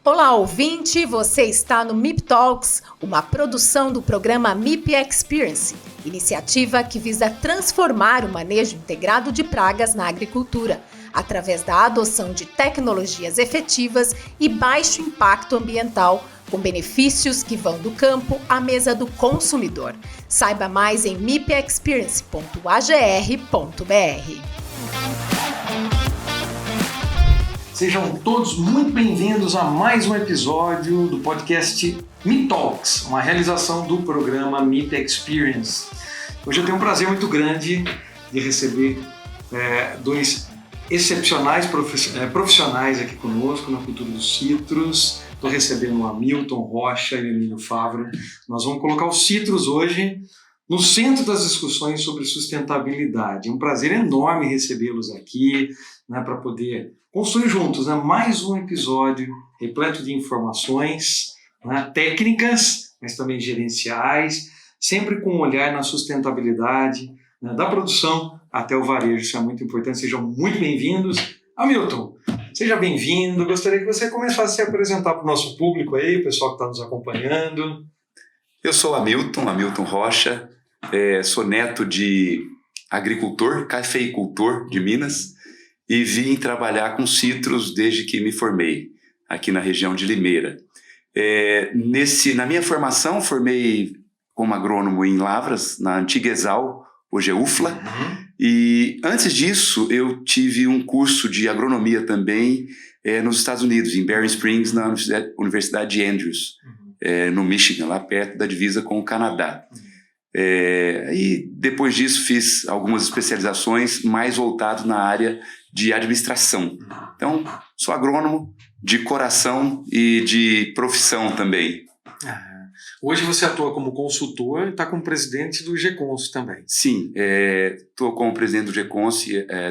Olá, ouvinte! Você está no MIP Talks, uma produção do programa MIP Experience, iniciativa que visa transformar o manejo integrado de pragas na agricultura, através da adoção de tecnologias efetivas e baixo impacto ambiental, com benefícios que vão do campo à mesa do consumidor. Saiba mais em mipexperience.agr.br. Sejam todos muito bem-vindos a mais um episódio do podcast MIP Talks, uma realização do programa MIP Experience. Hoje eu tenho um prazer muito grande de receber dois excepcionais profissionais aqui conosco na cultura dos citros. Estou recebendo o Hamilton Rocha e o Emílio Favaro. Nós vamos colocar os citros hoje no centro das discussões sobre sustentabilidade. É um prazer enorme recebê-los aqui, para poder construir juntos mais um episódio repleto de informações técnicas, mas também gerenciais, sempre com um olhar na sustentabilidade, da produção até o varejo. Isso é muito importante. Sejam muito bem-vindos. Hamilton, seja bem-vindo. Gostaria que você começasse a se apresentar para o nosso público aí, o pessoal que está nos acompanhando. Eu sou Hamilton Rocha, sou neto de agricultor, cafeicultor de Minas, e vim trabalhar com citros desde que me formei, aqui na região de Limeira. Na minha formação, formei como agrônomo em Lavras, na antiga Exal, hoje é UFLA, e antes disso eu tive um curso de agronomia também nos Estados Unidos, em Berry Springs, na Universidade de Andrews, no Michigan, lá perto da divisa com o Canadá. E depois disso fiz algumas especializações mais voltado na área de administração. Então, sou agrônomo de coração e de profissão também. Hoje você atua como consultor e está como presidente do GECONS também. Sim, estou como presidente do GECONS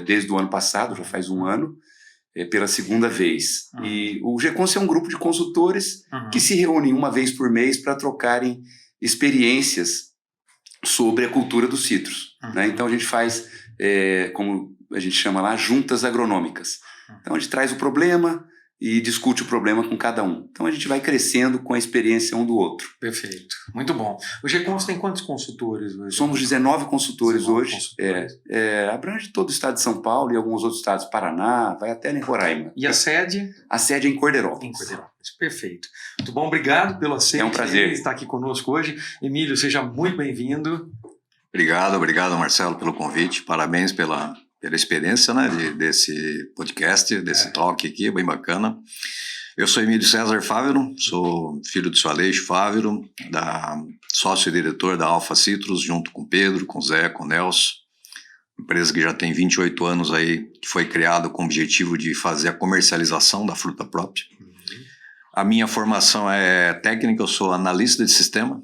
desde o ano passado, já faz um ano, pela segunda vez. E o GECONS é um grupo de consultores que se reúnem uma vez por mês para trocarem experiências sobre a cultura dos citros. Então a gente faz, como a gente chama lá, juntas agronômicas. Então a gente traz o problema e discute o problema com cada um. Então a gente vai crescendo com a experiência um do outro. Perfeito, muito bom. O GECONS tem quantos consultores hoje? Somos 19 consultores hoje. Abrange todo o estado de São Paulo e alguns outros estados, Paraná, vai até em Roraima. E a sede? A sede é em Cordeirópolis. Perfeito. Muito bom, obrigado pelo aceite. É um prazer estar aqui conosco hoje. Emílio, seja muito bem-vindo. Obrigado, Marcelo, pelo convite. Parabéns pela experiência desse podcast, desse talk aqui, bem bacana. Eu sou Emílio César Favaro, sou filho do seu Aleixo Favaro, sócio-diretor da Alfa Citrus, junto com o Pedro, com o Zé, com o Nelson. Empresa que já tem 28 anos aí, que foi criada com o objetivo de fazer a comercialização da fruta própria. A minha formação é técnica, eu sou analista de sistema.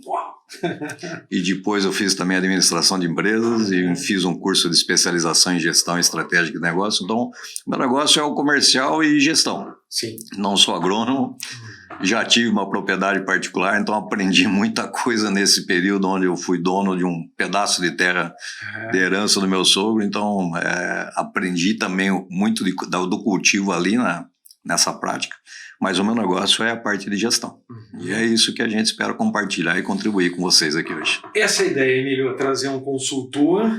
E depois eu fiz também administração de empresas e fiz um curso de especialização em gestão estratégica de negócio. Então, meu negócio é o comercial e gestão. Sim. Não sou agrônomo, já tive uma propriedade particular, então aprendi muita coisa nesse período onde eu fui dono de um pedaço de terra de herança do meu sogro. Então, aprendi também muito do cultivo ali nessa prática. Mas o meu negócio é a parte de gestão. E é isso que a gente espera compartilhar e contribuir com vocês aqui hoje. Essa é a ideia, Emílio, trazer um consultor,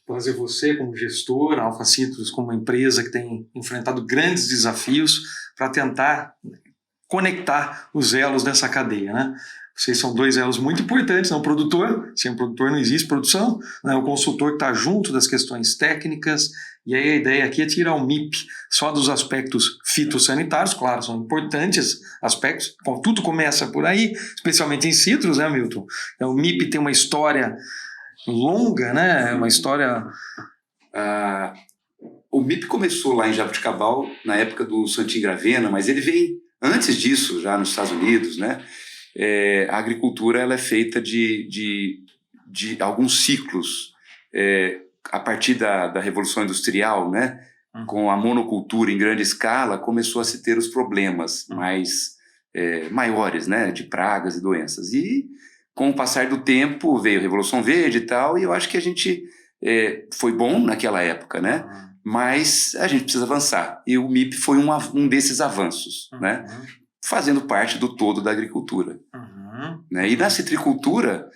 trazer você como gestor, a Alfa Citrus como uma empresa que tem enfrentado grandes desafios para tentar conectar os elos dessa cadeia, Vocês são dois elos muito importantes, o produtor, sem o produtor não existe produção, o consultor que está junto das questões técnicas, e aí a ideia aqui é tirar o MIP só dos aspectos fitossanitários, claro, são importantes aspectos, tudo começa por aí, especialmente em citros, Milton? Então, o MIP tem uma história longa, uma história... O MIP começou lá em Jaboticabal, na época do Santim Gravena, mas ele veio antes disso, já nos Estados Unidos, A agricultura ela é feita de alguns ciclos, a partir da Revolução Industrial, com a monocultura em grande escala, começou a se ter os problemas maiores, de pragas e doenças. E, com o passar do tempo, veio a Revolução Verde e tal, e eu acho que a gente foi bom naquela época, mas a gente precisa avançar. E o MIP foi um desses avanços, né? Fazendo parte do todo da agricultura. Né? E na citricultura,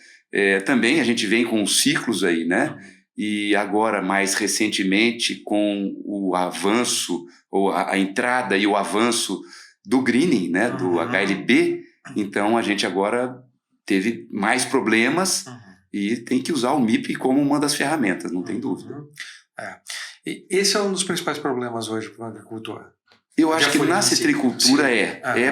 também a gente vem com os ciclos aí, né? E agora, mais recentemente, com o avanço, ou a entrada e o avanço do greening, né? Do HLB, então a gente agora teve mais problemas e tem que usar o MIP como uma das ferramentas, não tem dúvida. E esse é um dos principais problemas hoje para o agricultor. Eu acho que na citricultura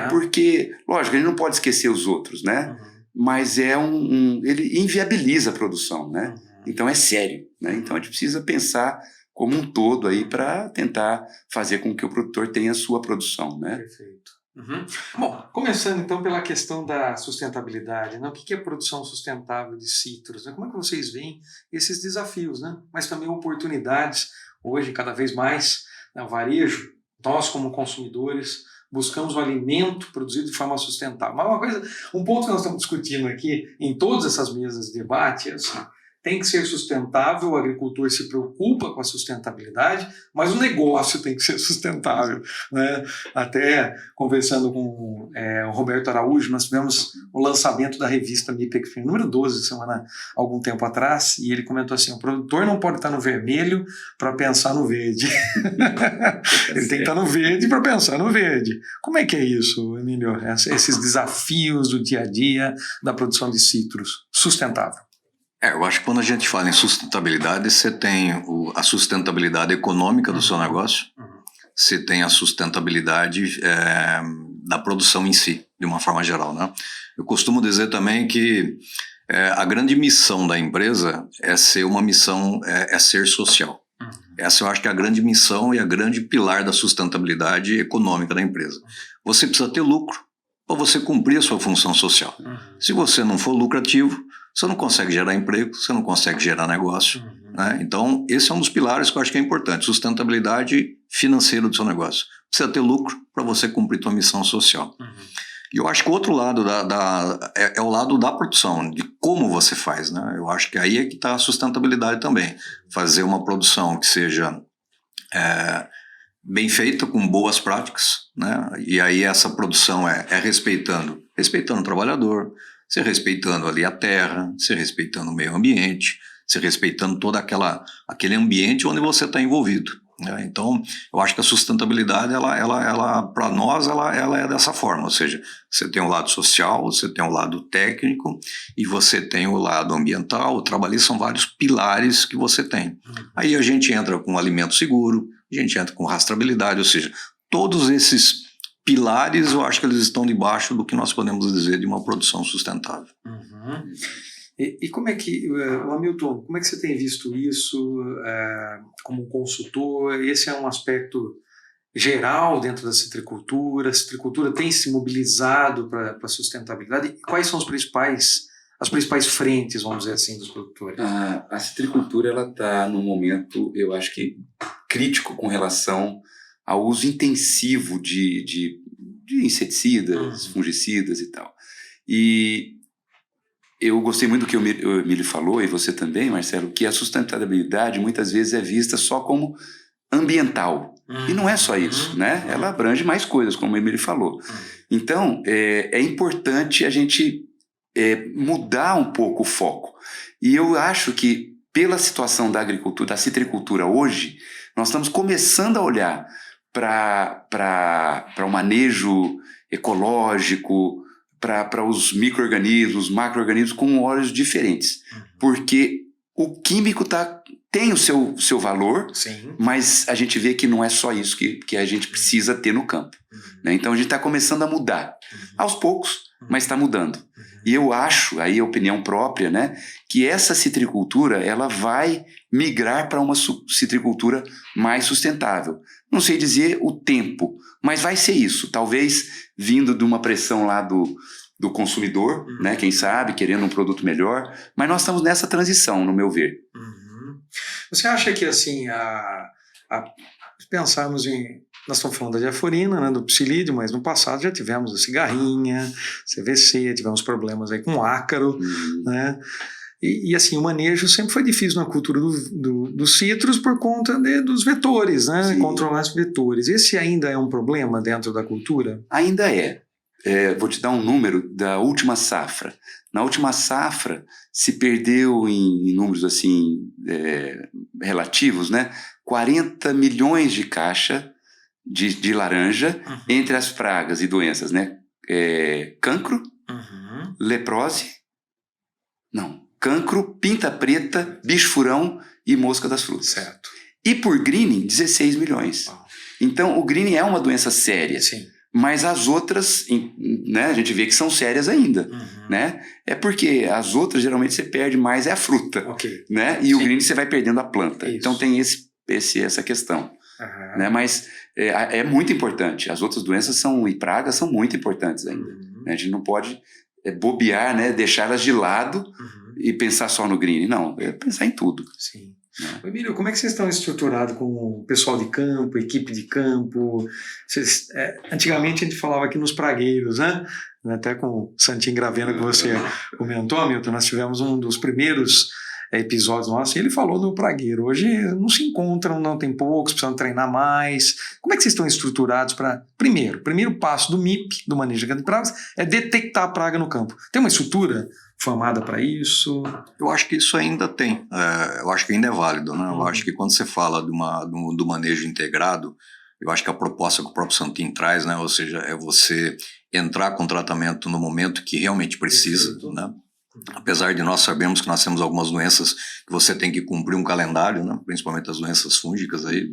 porque, lógico, a gente não pode esquecer os outros, né? Mas ele inviabiliza a produção, né? Então é sério, né? Então a gente precisa pensar como um todo aí para tentar fazer com que o produtor tenha a sua produção, né? Perfeito. Bom, começando então pela questão da sustentabilidade, né? O que é produção sustentável de citros? Né? Como é que vocês veem esses desafios, né? Mas também oportunidades, hoje cada vez mais, né? O varejo, nós como consumidores buscamos o alimento produzido de forma sustentável. Mas um ponto que nós estamos discutindo aqui em todas essas mesas de debate é assim, tem que ser sustentável, o agricultor se preocupa com a sustentabilidade, mas o negócio tem que ser sustentável, né? Até conversando com o Roberto Araújo, nós tivemos o lançamento da revista MIP Experience, número 12, algum tempo atrás, e ele comentou assim, o produtor não pode estar no vermelho para pensar no verde. Ele tem que estar no verde para pensar no verde. Como é que é isso, Emílio? Esses desafios do dia a dia da produção de citros sustentável? Eu acho que quando a gente fala em sustentabilidade, você tem a sustentabilidade econômica do seu negócio, você tem a sustentabilidade da produção em si, de uma forma geral, né? Eu costumo dizer também que a grande missão da empresa é ser uma missão, é ser social. Essa eu acho que é a grande missão e a grande pilar da sustentabilidade econômica da empresa. Você precisa ter lucro para você cumprir a sua função social. Se você não for lucrativo, você não consegue gerar emprego, você não consegue gerar negócio. Né? Então, esse é um dos pilares que eu acho que é importante, sustentabilidade financeira do seu negócio. Precisa ter lucro para você cumprir sua missão social. E eu acho que o outro lado é o lado da produção, de como você faz. Né? Eu acho que aí é que está a sustentabilidade também. Fazer uma produção que seja bem feita, com boas práticas, né? E aí essa produção é respeitando o trabalhador, você respeitando ali a terra, você respeitando o meio ambiente, você respeitando todo aquele ambiente onde você está envolvido. Né? Então, eu acho que a sustentabilidade, ela para nós, ela é dessa forma, ou seja, você tem o lado social, você tem o lado técnico e você tem o lado ambiental, o trabalhista, são vários pilares que você tem. Aí a gente entra com alimento seguro, a gente entra com rastreabilidade, ou seja, todos esses pilares, eu acho que eles estão debaixo do que nós podemos dizer de uma produção sustentável. E como é que, Hamilton, como é que você tem visto isso como consultor? Esse é um aspecto geral dentro da citricultura? A citricultura tem se mobilizado para a sustentabilidade? E quais são as principais frentes, vamos dizer assim, dos produtores? A citricultura ela está num momento, eu acho que crítico com relação ao uso intensivo de inseticidas, fungicidas e tal. E eu gostei muito do que o Emílio falou, e você também, Marcelo, que a sustentabilidade muitas vezes é vista só como ambiental. E não é só isso, né? Ela abrange mais coisas, como o Emílio falou. Então, é importante a gente mudar um pouco o foco. E eu acho que, pela situação da agricultura, da citricultura hoje, nós estamos começando a olhar para o manejo ecológico, para os micro-organismos, macro-organismos com olhos diferentes. Porque o químico tem o seu valor, sim, mas a gente vê que não é só isso que a gente precisa ter no campo. Né? Então a gente está começando a mudar. Aos poucos, mas está mudando. E eu acho, aí a opinião própria, né, que essa citricultura ela vai migrar para uma citricultura mais sustentável. Não sei dizer o tempo, mas vai ser isso. Talvez vindo de uma pressão lá do consumidor, né, quem sabe, querendo um produto melhor. Mas nós estamos nessa transição, no meu ver. Você acha que, assim, pensarmos em... Nós estamos falando da diaforina, né, do psilídeo, mas no passado já tivemos a cigarrinha, CVC, tivemos problemas aí com ácaro, né? E assim, o manejo sempre foi difícil na cultura dos citros por conta dos vetores, né? Sim. Controlar os vetores. Esse ainda é um problema dentro da cultura? Ainda é. Vou te dar um número da última safra. Na última safra, se perdeu em números assim, relativos, né? 40 milhões de caixa de laranja entre as pragas e doenças, né? Cancro, cancro, pinta preta, bicho-furão e mosca das frutas. Certo. E por greening, 16 milhões. Então, o greening é uma doença séria. Sim. Mas as outras, né, a gente vê que são sérias ainda, né? É porque as outras, geralmente, você perde mais a fruta, né? E o greening você vai perdendo a planta. Isso. Então, tem essa questão. Né? Mas é muito importante. As outras doenças e pragas são muito importantes ainda. Né? A gente não pode bobear, né? Deixá-las de lado e pensar só no greening. Não, pensar em tudo. Sim. Emílio, como é que vocês estão estruturados com o pessoal de campo, equipe de campo? Antigamente a gente falava aqui nos pragueiros, né? Até com o Santinho Gravena que você comentou, Milton, nós tivemos um dos primeiros episódios nossos e ele falou do pragueiro. Hoje não se encontram, não tem poucos, precisam treinar mais. Como é que vocês estão estruturados para... Primeiro passo do MIP, do manejo de pragas, é detectar a praga no campo. Tem uma estrutura formada para isso? Eu acho que isso ainda tem. Eu acho que ainda é válido, né? Eu acho que quando você fala do manejo integrado, eu acho que a proposta que o próprio Santin traz, né? Ou seja, é você entrar com tratamento no momento que realmente precisa, né? Apesar de nós sabermos que nós temos algumas doenças que você tem que cumprir um calendário, né? Principalmente as doenças fúngicas aí,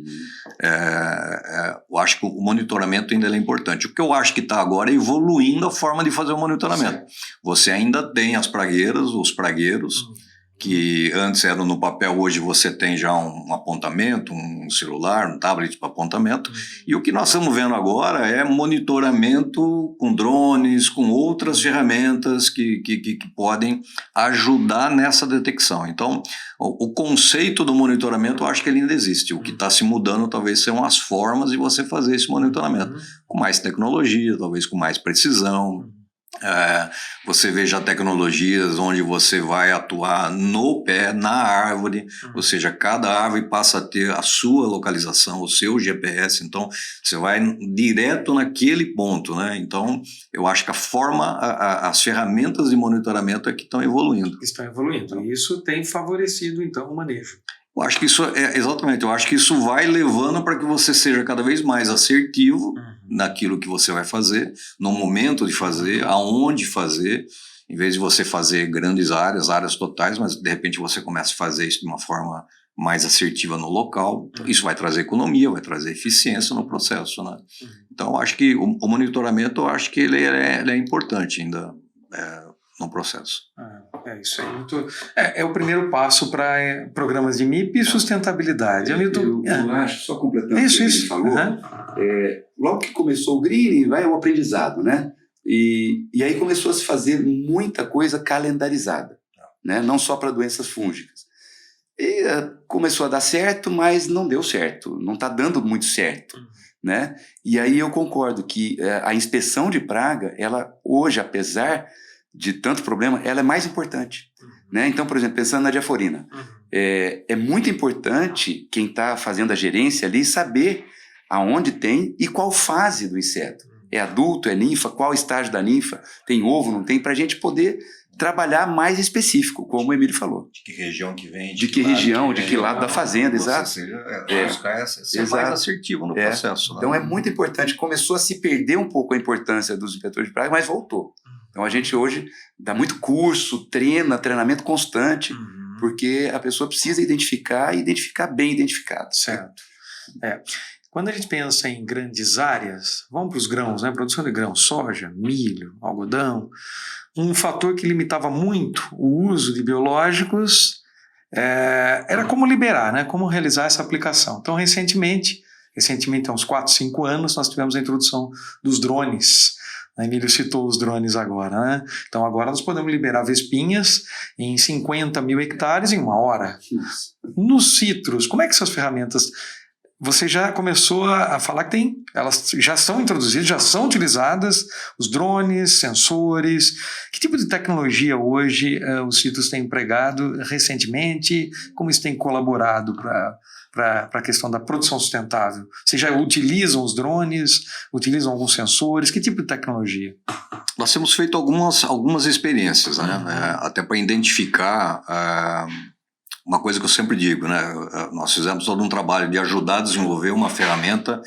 eu acho que o monitoramento ainda é importante. O que eu acho que está agora é evoluindo a forma de fazer o monitoramento. Certo. Você ainda tem as pragueiras, os pragueiros, que antes eram no papel, hoje você tem já um apontamento, um celular, um tablet para apontamento, e o que nós estamos vendo agora é monitoramento com drones, com outras ferramentas que podem ajudar nessa detecção. Então, o conceito do monitoramento eu acho que ele ainda existe. O que está se mudando talvez são as formas de você fazer esse monitoramento, com mais tecnologia, talvez com mais precisão. Você vê já tecnologias onde você vai atuar no pé, na árvore, ou seja, cada árvore passa a ter a sua localização, o seu GPS, então você vai direto naquele ponto, né? Então eu acho que as ferramentas de monitoramento é que estão evoluindo. E isso tem favorecido então o manejo. Eu acho que isso exatamente, eu acho que isso vai levando para que você seja cada vez mais assertivo naquilo que você vai fazer, no momento de fazer, aonde fazer, em vez de você fazer grandes áreas totais, mas de repente você começa a fazer isso de uma forma mais assertiva no local. Isso vai trazer economia, vai trazer eficiência no processo, né? Então eu acho que o monitoramento, eu acho que ele é importante ainda no processo. Isso aí. É o primeiro passo para programas de MIP e sustentabilidade. Eu acho, só completando o que ele falou, logo que começou o greening, vai o aprendizado, né? E aí começou a se fazer muita coisa calendarizada, né? Não só para doenças fúngicas. E começou a dar certo, mas não deu certo, não está dando muito certo, né? E aí eu concordo que a inspeção de praga, ela hoje, apesar de tanto problema, ela é mais importante, né? Então, por exemplo, pensando na diaforina, é muito importante quem está fazendo a gerência ali saber aonde tem e qual fase do inseto. É adulto, é ninfa, qual estágio da ninfa, tem ovo, não tem, para a gente poder trabalhar mais específico, como o Emílio falou. De que região que vem, de que região, de que lado da fazenda, exato. Ser mais assertivo no processo. Né? Então é muito importante, começou a se perder um pouco a importância dos inspetores de praga, mas voltou. Então a gente hoje dá muito curso, treinamento constante, porque a pessoa precisa identificar e identificar bem identificado. Certo. Quando a gente pensa em grandes áreas, vamos para os grãos, né? Produção de grãos, soja, milho, algodão, um fator que limitava muito o uso de biológicos era como liberar, né? Como realizar essa aplicação. Então, recentemente, há uns 4, 5 anos, nós tivemos a introdução dos drones. A Emílio citou os drones agora, né? Então agora nós podemos liberar vespinhas em 50 mil hectares em 1 hora. Nos citros, como é que essas ferramentas você já começou a falar que elas já são introduzidas, já são utilizadas, os drones, sensores. Que tipo de tecnologia hoje os Citrus têm empregado recentemente? Como isso tem colaborado para a questão da produção sustentável? Vocês já utilizam os drones, utilizam alguns sensores? Que tipo de tecnologia? Nós temos feito algumas experiências, né? Até para identificar uma coisa que eu sempre digo, né? Nós fizemos todo um trabalho de ajudar a desenvolver uma ferramenta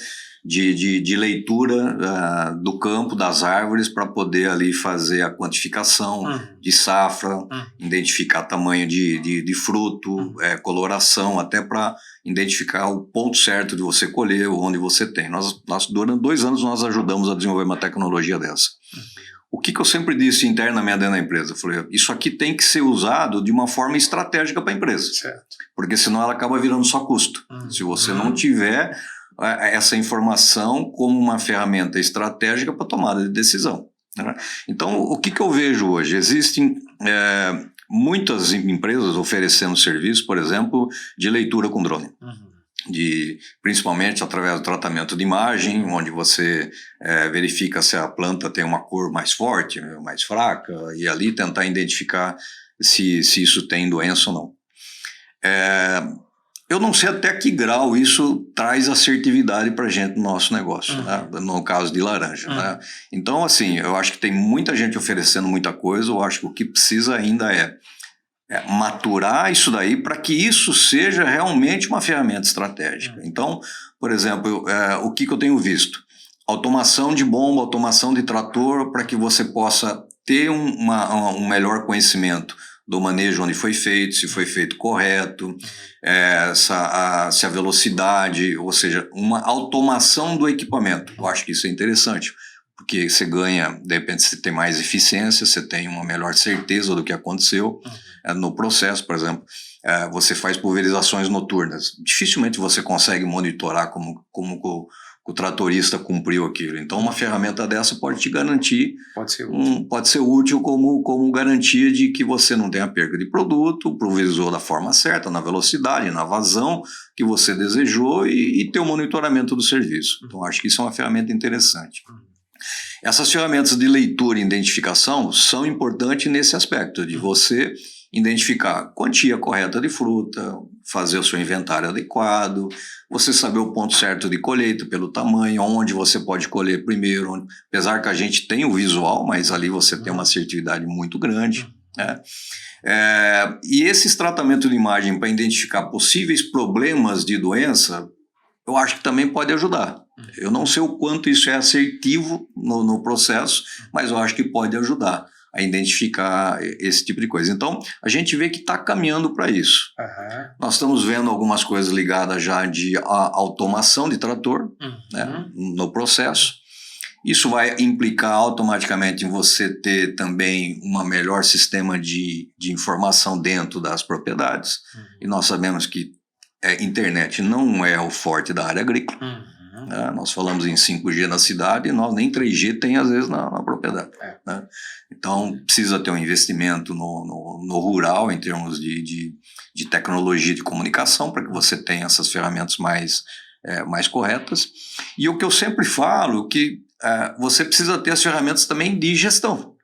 de leitura do campo, das árvores, para poder ali fazer a quantificação de safra, identificar tamanho de fruto, coloração, até para identificar o ponto certo de você colher, onde você tem. Nós durante 2 anos, nós ajudamos a desenvolver uma tecnologia dessa. O que eu sempre disse internamente dentro da empresa? Eu falei, isso aqui tem que ser usado de uma forma estratégica para a empresa. Certo. Porque senão ela acaba virando só custo. Se você não tiver essa informação como uma ferramenta estratégica para tomada de decisão. Né? Então, o que eu vejo hoje? Existem muitas empresas oferecendo serviço, por exemplo, de leitura com drone. Principalmente através do tratamento de imagem, onde você verifica se a planta tem uma cor mais forte, mais fraca, e ali tentar identificar se isso tem doença ou não. Eu não sei até que grau isso traz assertividade para a gente no nosso negócio, né? No caso de laranja. Né? Então, assim, eu acho que tem muita gente oferecendo muita coisa, eu acho que o que precisa ainda é maturar isso daí para que isso seja realmente uma ferramenta estratégica. Então, por exemplo, o que eu tenho visto? Automação de bomba, automação de trator, para que você possa ter um melhor conhecimento do manejo onde foi feito, se foi feito correto, se a velocidade, ou seja, uma automação do equipamento. Eu acho que isso é interessante, porque você ganha, de repente você tem mais eficiência, você tem uma melhor certeza do que aconteceu no processo. Por exemplo, você faz pulverizações noturnas, dificilmente você consegue monitorar como o tratorista cumpriu aquilo. Então, uma ferramenta dessa pode te garantir, pode ser útil como garantia de que você não tenha perda de produto, pulverizou da forma certa, na velocidade, na vazão que você desejou e ter o monitoramento do serviço. Então, acho que isso é uma ferramenta interessante. Essas ferramentas de leitura e identificação são importantes nesse aspecto, de você identificar a quantia correta de fruta, fazer o seu inventário adequado, você saber o ponto certo de colheita pelo tamanho, onde você pode colher primeiro, apesar que a gente tem o visual, mas ali você tem uma assertividade muito grande. Né? E esses tratamentos de imagem para identificar possíveis problemas de doença, eu acho que também pode ajudar. Eu não sei o quanto isso é assertivo no processo, mas eu acho que pode ajudar a identificar esse tipo de coisa. Então, a gente vê que está caminhando para isso. Nós estamos vendo algumas coisas ligadas já de automação de trator, né, no processo. Isso vai implicar automaticamente em você ter também um melhor sistema de informação dentro das propriedades. E nós sabemos que internet não é o forte da área agrícola. Nós falamos em 5G na cidade e nós nem 3G tem às vezes na propriedade. Né? Então precisa ter um investimento no rural em termos de tecnologia de comunicação para que você tenha essas ferramentas mais corretas. E o que eu sempre falo que você precisa ter as ferramentas também de gestão.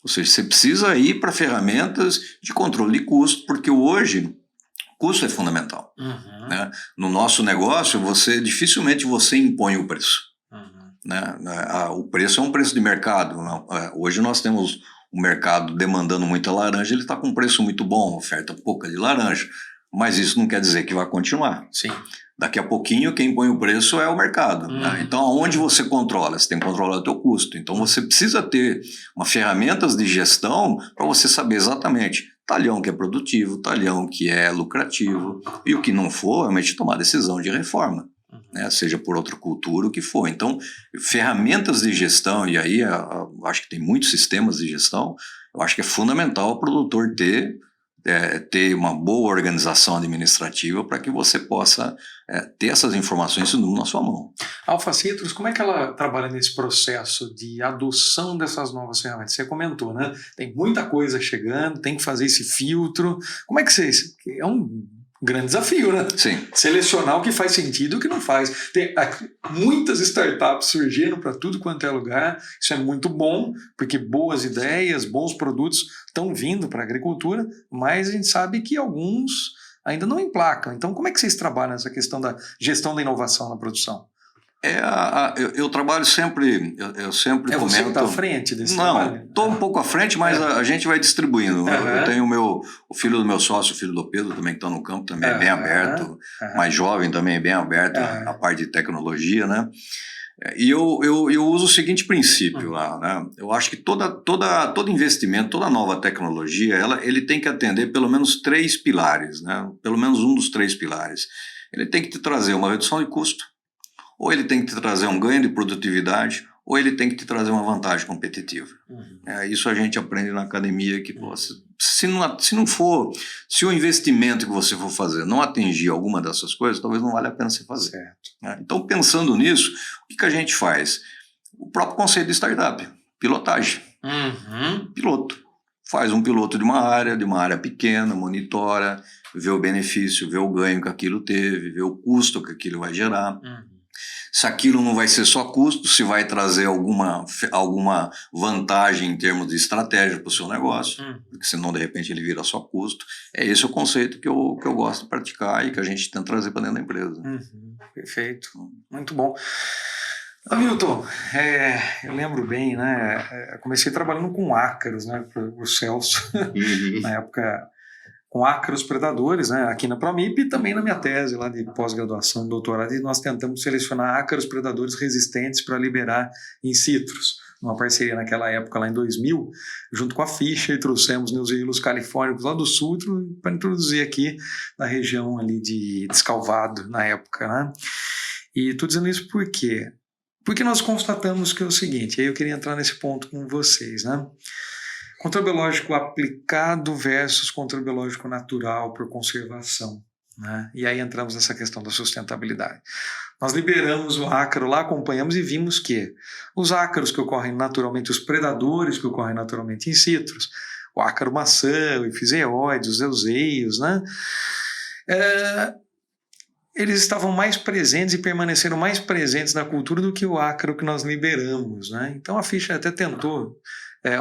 Ou seja, você precisa ir para ferramentas de controle de custo, porque hoje custo é fundamental. Né? No nosso negócio, dificilmente você impõe o preço. Né? O preço é um preço de mercado. Hoje nós temos o mercado demandando muita laranja, ele está com um preço muito bom, oferta pouca de laranja, mas isso não quer dizer que vai continuar. Sim. Daqui a pouquinho quem põe o preço é o mercado. Né? Então, aonde você controla? Você tem que controlar o teu custo. Então, você precisa ter ferramentas de gestão para você saber exatamente talhão que é produtivo, talhão que é lucrativo, e o que não for, realmente tomar decisão de reforma, né? Seja por outra cultura, o que for. Então, ferramentas de gestão, e aí acho que tem muitos sistemas de gestão, eu acho que é fundamental o produtor ter uma boa organização administrativa para que você possa ter essas informações na sua mão. A Alpha Citrus, como é que ela trabalha nesse processo de adoção dessas novas ferramentas? Você comentou, né? Tem muita coisa chegando, tem que fazer esse filtro. Como é que vocês... grande desafio, né? Sim. Selecionar o que faz sentido e o que não faz. Tem muitas startups surgindo para tudo quanto é lugar. Isso é muito bom, porque boas ideias, bons produtos estão vindo para a agricultura, mas a gente sabe que alguns ainda não emplacam. Então, como é que vocês trabalham nessa questão da gestão da inovação na produção? Eu trabalho sempre, eu sempre comento... Você que está à frente desse trabalho? Não, estou um pouco à frente, mas a gente vai distribuindo. Eu tenho o filho do meu sócio, o filho do Pedro, também que está no campo, também é bem aberto, mais jovem também é bem aberto na parte de tecnologia, né? E eu uso o seguinte princípio lá, né? Eu acho que todo investimento, toda nova tecnologia, ele tem que atender pelo menos 3 pilares, né? Pelo menos um dos 3 pilares. Ele tem que te trazer uma redução de custo, ou ele tem que te trazer um ganho de produtividade, ou ele tem que te trazer uma vantagem competitiva. Isso a gente aprende na academia, que se o investimento que você for fazer não atingir alguma dessas coisas, talvez não valha a pena você fazer. Certo. Então, pensando nisso, o que a gente faz? O próprio conceito de startup, pilotagem. Piloto. Faz um piloto de uma área pequena, monitora, vê o benefício, vê o ganho que aquilo teve, vê o custo que aquilo vai gerar. Se aquilo não vai ser só custo, se vai trazer alguma vantagem em termos de estratégia para o seu negócio, porque senão de repente ele vira só custo. Esse o conceito que eu gosto de praticar e que a gente tenta trazer para dentro da empresa. Perfeito, muito bom. Hamilton, eu lembro bem, né? Eu comecei trabalhando com ácaros, né? Para o Celso, na época, com ácaros predadores, né? Aqui na Promip e também na minha tese lá de pós-graduação, doutorado, e nós tentamos selecionar ácaros predadores resistentes para liberar in citrus. Uma parceria naquela época, lá em 2000, junto com a Fischer, trouxemos neusilos califórnicos lá do sul para introduzir aqui na região ali de Descalvado, na época, né? E estou dizendo isso por quê? Porque nós constatamos que é o seguinte, aí eu queria entrar nesse ponto com vocês, né? Controle biológico aplicado versus controle biológico natural por conservação, né? E aí entramos nessa questão da sustentabilidade. Nós liberamos o ácaro lá, acompanhamos e vimos que os ácaros que ocorrem naturalmente, os predadores que ocorrem naturalmente in citrus, o ácaro maçã, o efiseoide, os euseios, né? Eles estavam mais presentes e permaneceram mais presentes na cultura do que o ácaro que nós liberamos, né? Então a Fischer até tentou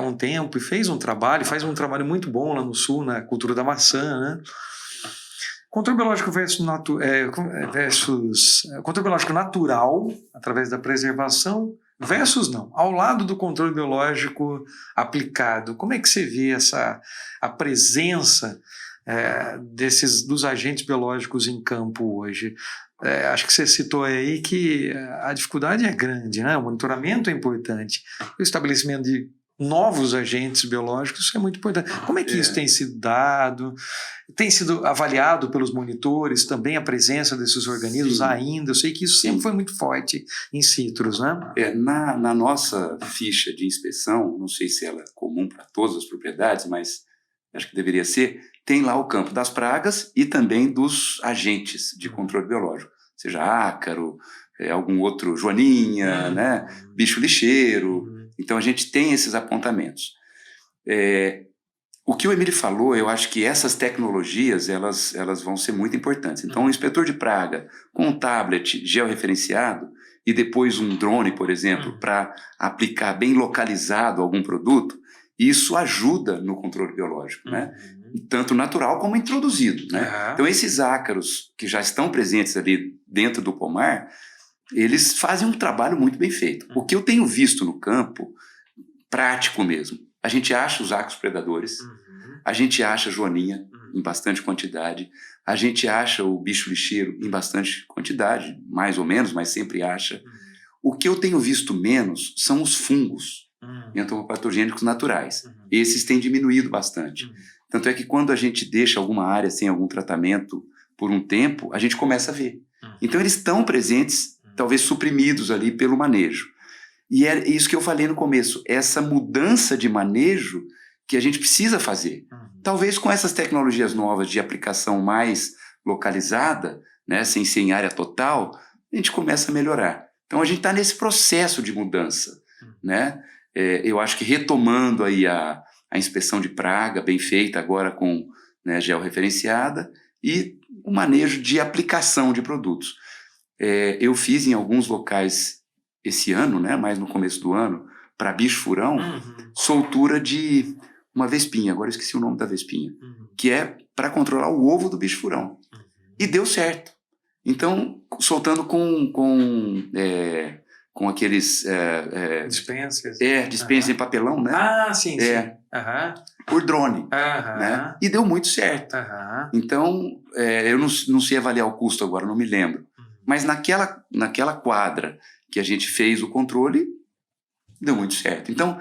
um tempo e faz um trabalho muito bom lá no sul, na cultura da maçã, né? Controle biológico controle biológico natural, através da preservação, versus não, ao lado do controle biológico aplicado. Como é que você vê a presença dos agentes biológicos em campo hoje? Acho que você citou aí que a dificuldade é grande, né? O monitoramento é importante, o estabelecimento de novos agentes biológicos, isso é muito importante. Como é que isso tem sido dado? Tem sido avaliado pelos monitores também a presença desses organismos ainda? Eu sei que isso sempre foi muito forte em citrus, né? Na nossa ficha de inspeção, não sei se ela é comum para todas as propriedades, mas acho que deveria ser, tem lá o campo das pragas e também dos agentes de controle biológico, seja ácaro, algum outro joaninha, né? Bicho lixeiro. Então a gente tem esses apontamentos. O que o Emílio falou, eu acho que essas tecnologias elas vão ser muito importantes. Então um inspetor de praga com um tablet georreferenciado e depois um drone, por exemplo, para aplicar bem localizado algum produto, isso ajuda no controle biológico, né? Tanto natural como introduzido, né? Então esses ácaros que já estão presentes ali dentro do pomar, eles fazem um trabalho muito bem feito. O que eu tenho visto no campo, prático mesmo, a gente acha os ácaros predadores, a gente acha a joaninha em bastante quantidade, a gente acha o bicho lixeiro em bastante quantidade, mais ou menos, mas sempre acha. O que eu tenho visto menos são os fungos entomopatogênicos naturais. Esses têm diminuído bastante. Tanto é que quando a gente deixa alguma área sem algum tratamento por um tempo, a gente começa a ver. Então eles estão presentes, talvez suprimidos ali pelo manejo. E é isso que eu falei no começo, essa mudança de manejo que a gente precisa fazer. Talvez com essas tecnologias novas de aplicação mais localizada, né, sem ser em área total, a gente começa a melhorar. Então a gente está nesse processo de mudança, né? Eu acho que retomando aí a inspeção de praga, bem feita agora com, né, georreferenciada, e o manejo de aplicação de produtos. Eu fiz em alguns locais esse ano, né, mais no começo do ano, para bicho-furão, soltura de uma vespinha, agora eu esqueci o nome da vespinha, que é para controlar o ovo do bicho-furão. E deu certo. Então, soltando com aqueles... Dispensas. Dispensa em papelão, né? Ah, sim, sim. Por drone. Né? E deu muito certo. Então, eu não sei avaliar o custo agora, não me lembro. Mas naquela quadra que a gente fez o controle, deu muito certo. Então,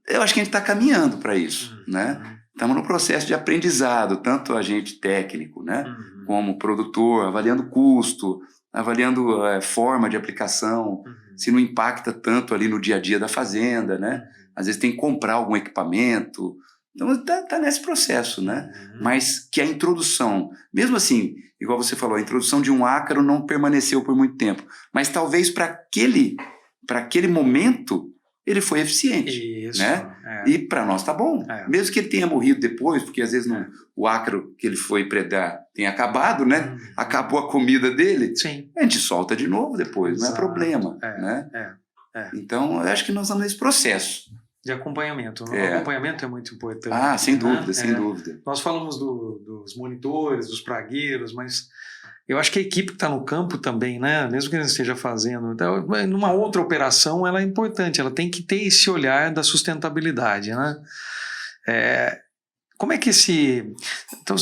eu acho que a gente está caminhando para isso, né? Estamos no processo de aprendizado, tanto a gente técnico, né? Como produtor, avaliando custo, avaliando forma de aplicação, se não impacta tanto ali no dia a dia da fazenda, né? Às vezes tem que comprar algum equipamento. Então, está nesse processo, né? Mas que a introdução, mesmo assim, igual você falou, a introdução de um ácaro não permaneceu por muito tempo, mas talvez para aquele momento ele foi eficiente. Isso, né? E para nós tá bom. Mesmo que ele tenha morrido depois, porque às vezes o ácaro que ele foi predar tem acabado, né? Acabou a comida dele, sim. A gente solta de novo depois, não é problema. Né? Então, eu acho que nós estamos nesse processo. De acompanhamento. O acompanhamento é muito importante. Ah, sem dúvida, sem dúvida. Nós falamos dos monitores, dos pragueiros, mas eu acho que a equipe que está no campo também, né? Mesmo que ele esteja fazendo, então, numa outra operação, ela é importante, ela tem que ter esse olhar da sustentabilidade, né? Como é que então,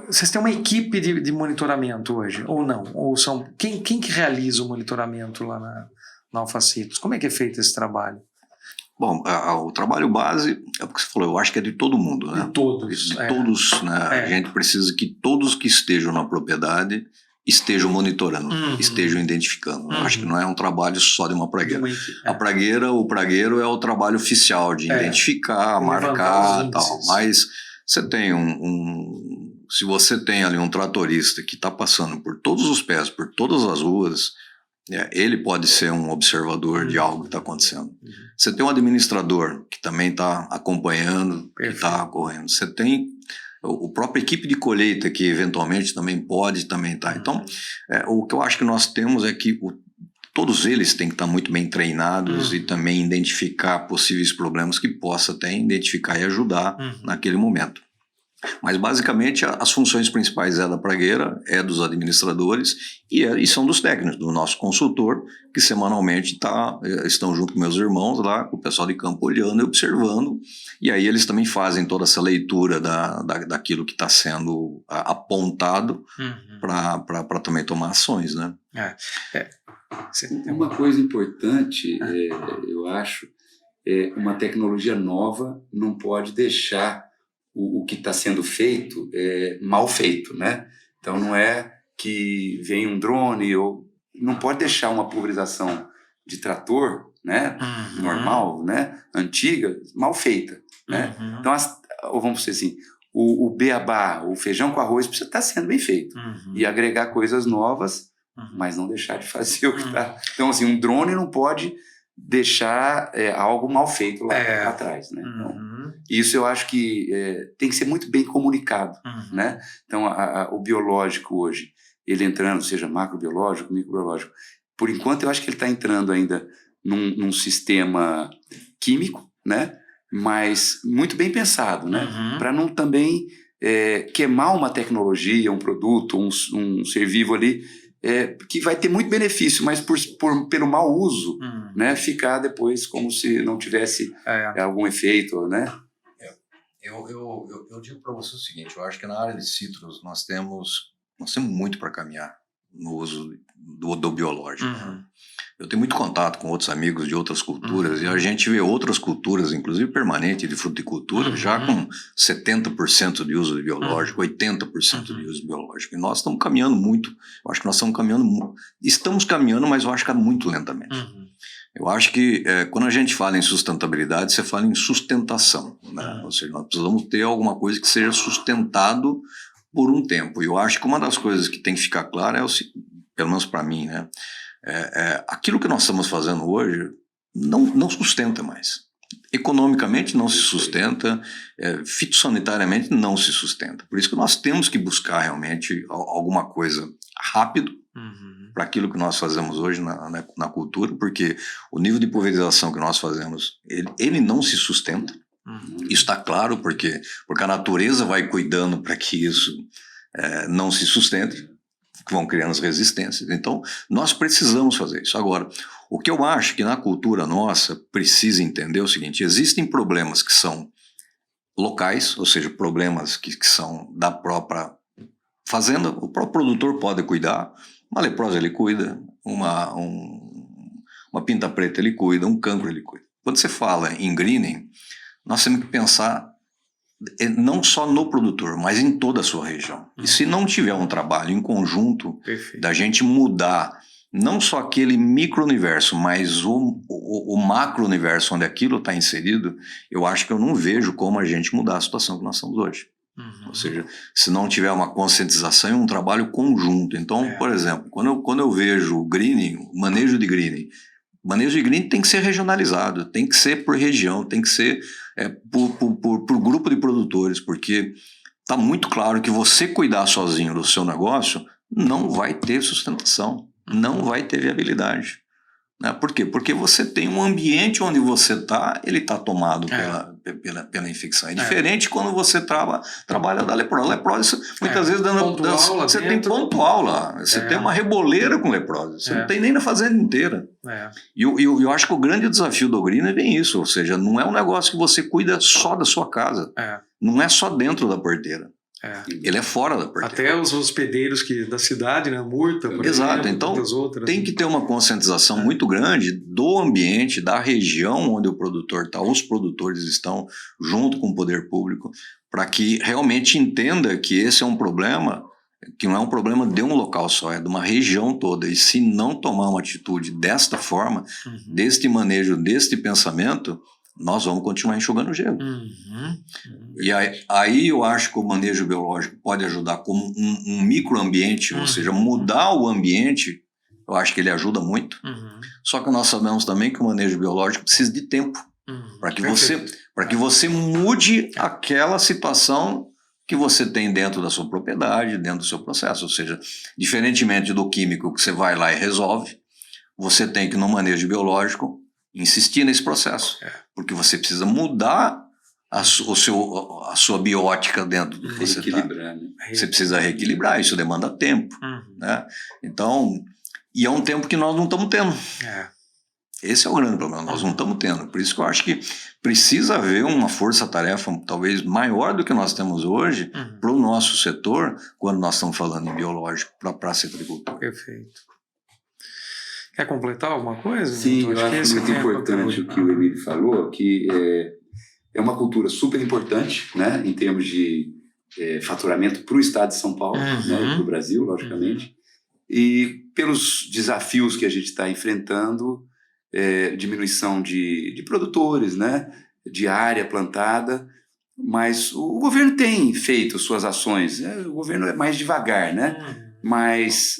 vocês têm uma equipe de monitoramento hoje, ou não? Ou são quem que realiza o monitoramento lá na Alfacitos? Como é que é feito esse trabalho? Bom, o trabalho base, é o que você falou, eu acho que é de todo mundo, né? De todos. De todos, né? A gente precisa que todos que estejam na propriedade estejam monitorando, estejam identificando. Eu acho que não é um trabalho só de uma pragueira. O pragueiro é o trabalho oficial de identificar, marcar e tal. Mas você tem se você tem ali um tratorista que está passando por todos os pés, por todas as ruas, ele pode ser um observador de algo que está acontecendo. Você tem um administrador que também está acompanhando, que está correndo. Você tem a própria equipe de colheita que eventualmente também pode estar. Então, o que eu acho que nós temos é que todos eles têm que estar muito bem treinados e também identificar possíveis problemas que possa até identificar e ajudar naquele momento. Mas basicamente as funções principais da pragueira, dos administradores e são dos técnicos, do nosso consultor, que semanalmente estão junto com meus irmãos lá, com o pessoal de campo olhando e observando, e aí eles também fazem toda essa leitura daquilo que está sendo apontado para também tomar ações, né? Uma coisa importante, eu acho, uma tecnologia nova não pode deixar o que está sendo feito mal feito, né? Então não é que vem um drone ou não pode deixar uma pulverização de trator, né? Normal, né? Antiga, mal feita, né? Então ou vamos dizer assim, o beabá, o feijão com arroz precisa estar sendo bem feito e agregar coisas novas, mas não deixar de fazer o que está. Então assim, um drone não pode deixar algo mal feito lá atrás, né? Então, isso eu acho que tem que ser muito bem comunicado, né? Então, o biológico hoje, ele entrando, seja macrobiológico, microbiológico, por enquanto eu acho que ele está entrando ainda num sistema químico, né? Mas muito bem pensado, né? Para não também queimar uma tecnologia, um produto, um ser vivo ali, que vai ter muito benefício, mas pelo mau uso, né, ficar depois como se não tivesse algum efeito, né? Eu digo para você o seguinte, eu acho que na área de citros nós temos muito para caminhar no uso do biológico. Eu tenho muito contato com outros amigos de outras culturas e a gente vê outras culturas, inclusive permanente de fruticultura, já com 70% de uso de biológico, 80% de uso de biológico. E nós estamos caminhando muito. Eu acho que nós estamos caminhando, mas eu acho que muito lentamente. Eu acho que quando a gente fala em sustentabilidade, você fala em sustentação, né? Ou seja, nós precisamos ter alguma coisa que seja sustentado por um tempo. E eu acho que uma das coisas que tem que ficar clara pelo menos para mim, né? Aquilo que nós estamos fazendo hoje não sustenta mais. Economicamente não se sustenta, fitossanitariamente não se sustenta. Por isso que nós temos que buscar realmente alguma coisa rápido para aquilo que nós fazemos hoje na cultura, porque o nível de pulverização que nós fazemos, ele não se sustenta. Isso está claro, porque a natureza vai cuidando para que isso não se sustente, que vão criando as resistências. Então, nós precisamos fazer isso. Agora, o que eu acho que na cultura nossa precisa entender é o seguinte: existem problemas que são locais, ou seja, problemas que são da própria fazenda, o próprio produtor pode cuidar, uma leprosa ele cuida, uma pinta preta ele cuida, um cancro ele cuida. Quando você fala em greening, nós temos que pensar não só no produtor, mas em toda a sua região. E se não tiver um trabalho em conjunto, da gente mudar não só aquele micro-universo, mas o macro-universo onde aquilo está inserido, eu acho que eu não vejo como a gente mudar a situação que nós estamos hoje. Ou seja, se não tiver uma conscientização e um trabalho conjunto. Então, por exemplo, quando eu vejo o greening, o manejo de greening tem que ser regionalizado, tem que ser por região, tem que ser por grupo de produtores, porque está muito claro que você cuidar sozinho do seu negócio não vai ter sustentação, não vai ter viabilidade. Né? Por quê? Porque você tem um ambiente onde você está, ele está tomado pela infecção. É diferente quando você trabalha da leprose. Leprose, muitas vezes, você tem pontual lá. Você tem uma reboleira com leprose. Você não tem nem na fazenda inteira. E eu acho que o grande desafio do green é bem isso. Ou seja, não é um negócio que você cuida só da sua casa. Não é só dentro da porteira. Ele é fora da porteira. Até os hospedeiros da cidade, né? Murta, por Exato. exemplo, então outras, tem que ter uma conscientização muito grande do ambiente, da região onde o produtor está, os produtores estão, junto com o poder público, para que realmente entenda que esse é um problema, que não é um problema de um local só, é de uma região toda. E se não tomar uma atitude desta forma, deste manejo, deste pensamento, nós vamos continuar enxugando gelo. E aí eu acho que o manejo biológico pode ajudar como um microambiente, ou seja, mudar o ambiente. Eu acho que ele ajuda muito. Só que nós sabemos também que o manejo biológico precisa de tempo para que você mude aquela situação que você tem dentro da sua propriedade, dentro do seu processo. Ou seja, diferentemente do químico que você vai lá e resolve, você tem que, no manejo biológico, insistir nesse processo, porque você precisa mudar a sua biótica dentro do que você está. Né? Você precisa reequilibrar, isso demanda tempo. Né? Então, e é um tempo que nós não estamos tendo. Esse é o grande problema, nós não estamos tendo. Por isso que eu acho que precisa haver uma força-tarefa talvez maior do que nós temos hoje para o nosso setor, quando nós estamos falando em biológico, para a citricultura. Perfeito. Quer completar alguma coisa? Sim, eu acho muito importante o que o Emílio falou, que é uma cultura super importante, né, em termos de faturamento para o estado de São Paulo, né, para o Brasil, logicamente, e pelos desafios que a gente está enfrentando, diminuição de produtores, né, de área plantada, mas o governo tem feito suas ações, o governo é mais devagar, né? Mas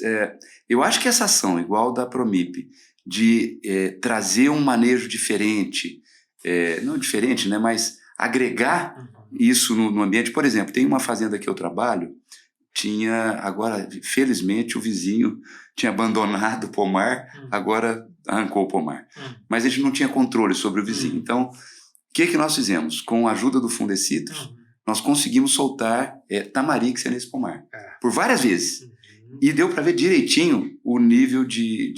eu acho que essa ação, igual da Promip, de trazer um manejo diferente, não diferente, né, mas agregar isso no ambiente. Por exemplo, tem uma fazenda que eu trabalho, agora, felizmente, o vizinho tinha abandonado o pomar, agora arrancou o pomar. Mas a gente não tinha controle sobre o vizinho. Então, o que nós fizemos? Com a ajuda do Fundecitrus, nós conseguimos soltar tamarixia nesse pomar, por várias vezes. E deu para ver direitinho o nível de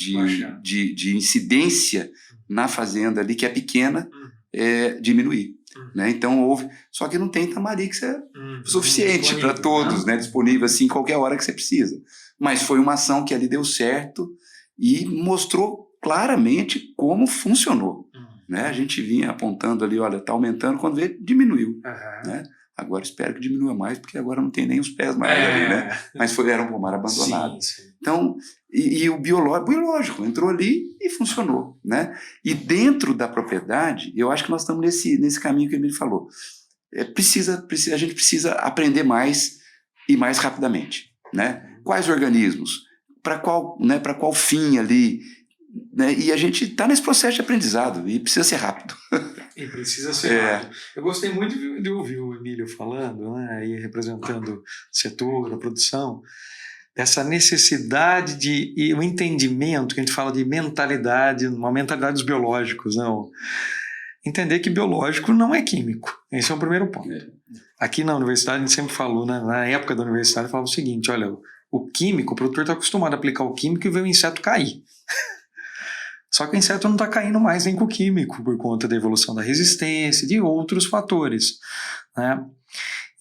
incidência na fazenda ali, que é pequena, diminuir. Né? Então houve. Só que não tem tamarixia suficiente para todos, né? Disponível assim qualquer hora que você precisa. Mas foi uma ação que ali deu certo e mostrou claramente como funcionou. Né? A gente vinha apontando ali, olha, está aumentando, quando vê, diminuiu. Né? Agora espero que diminua mais, porque agora não tem nem os pés mais ali, né? Mas era um pomar abandonado. Sim. Então, e o biológico entrou ali e funcionou, né? E dentro da propriedade, eu acho que nós estamos nesse caminho que ele falou. A gente precisa aprender mais e mais rapidamente, né? Quais organismos? Para qual fim ali? Né? E a gente está nesse processo de aprendizado e precisa ser rápido. E precisa ser. Eu gostei muito de ouvir o Emílio falando, né, aí representando o setor, a produção, dessa necessidade e o entendimento, que a gente fala de mentalidade, uma mentalidade dos biológicos, não? Entender que biológico não é químico. Esse é o primeiro ponto. Aqui na universidade a gente sempre falou, né, na época da universidade, falava o seguinte, olha, o químico, o produtor está acostumado a aplicar o químico e ver o inseto cair. Só que o inseto não está caindo mais nem com o químico, por conta da evolução da resistência e de outros fatores, né?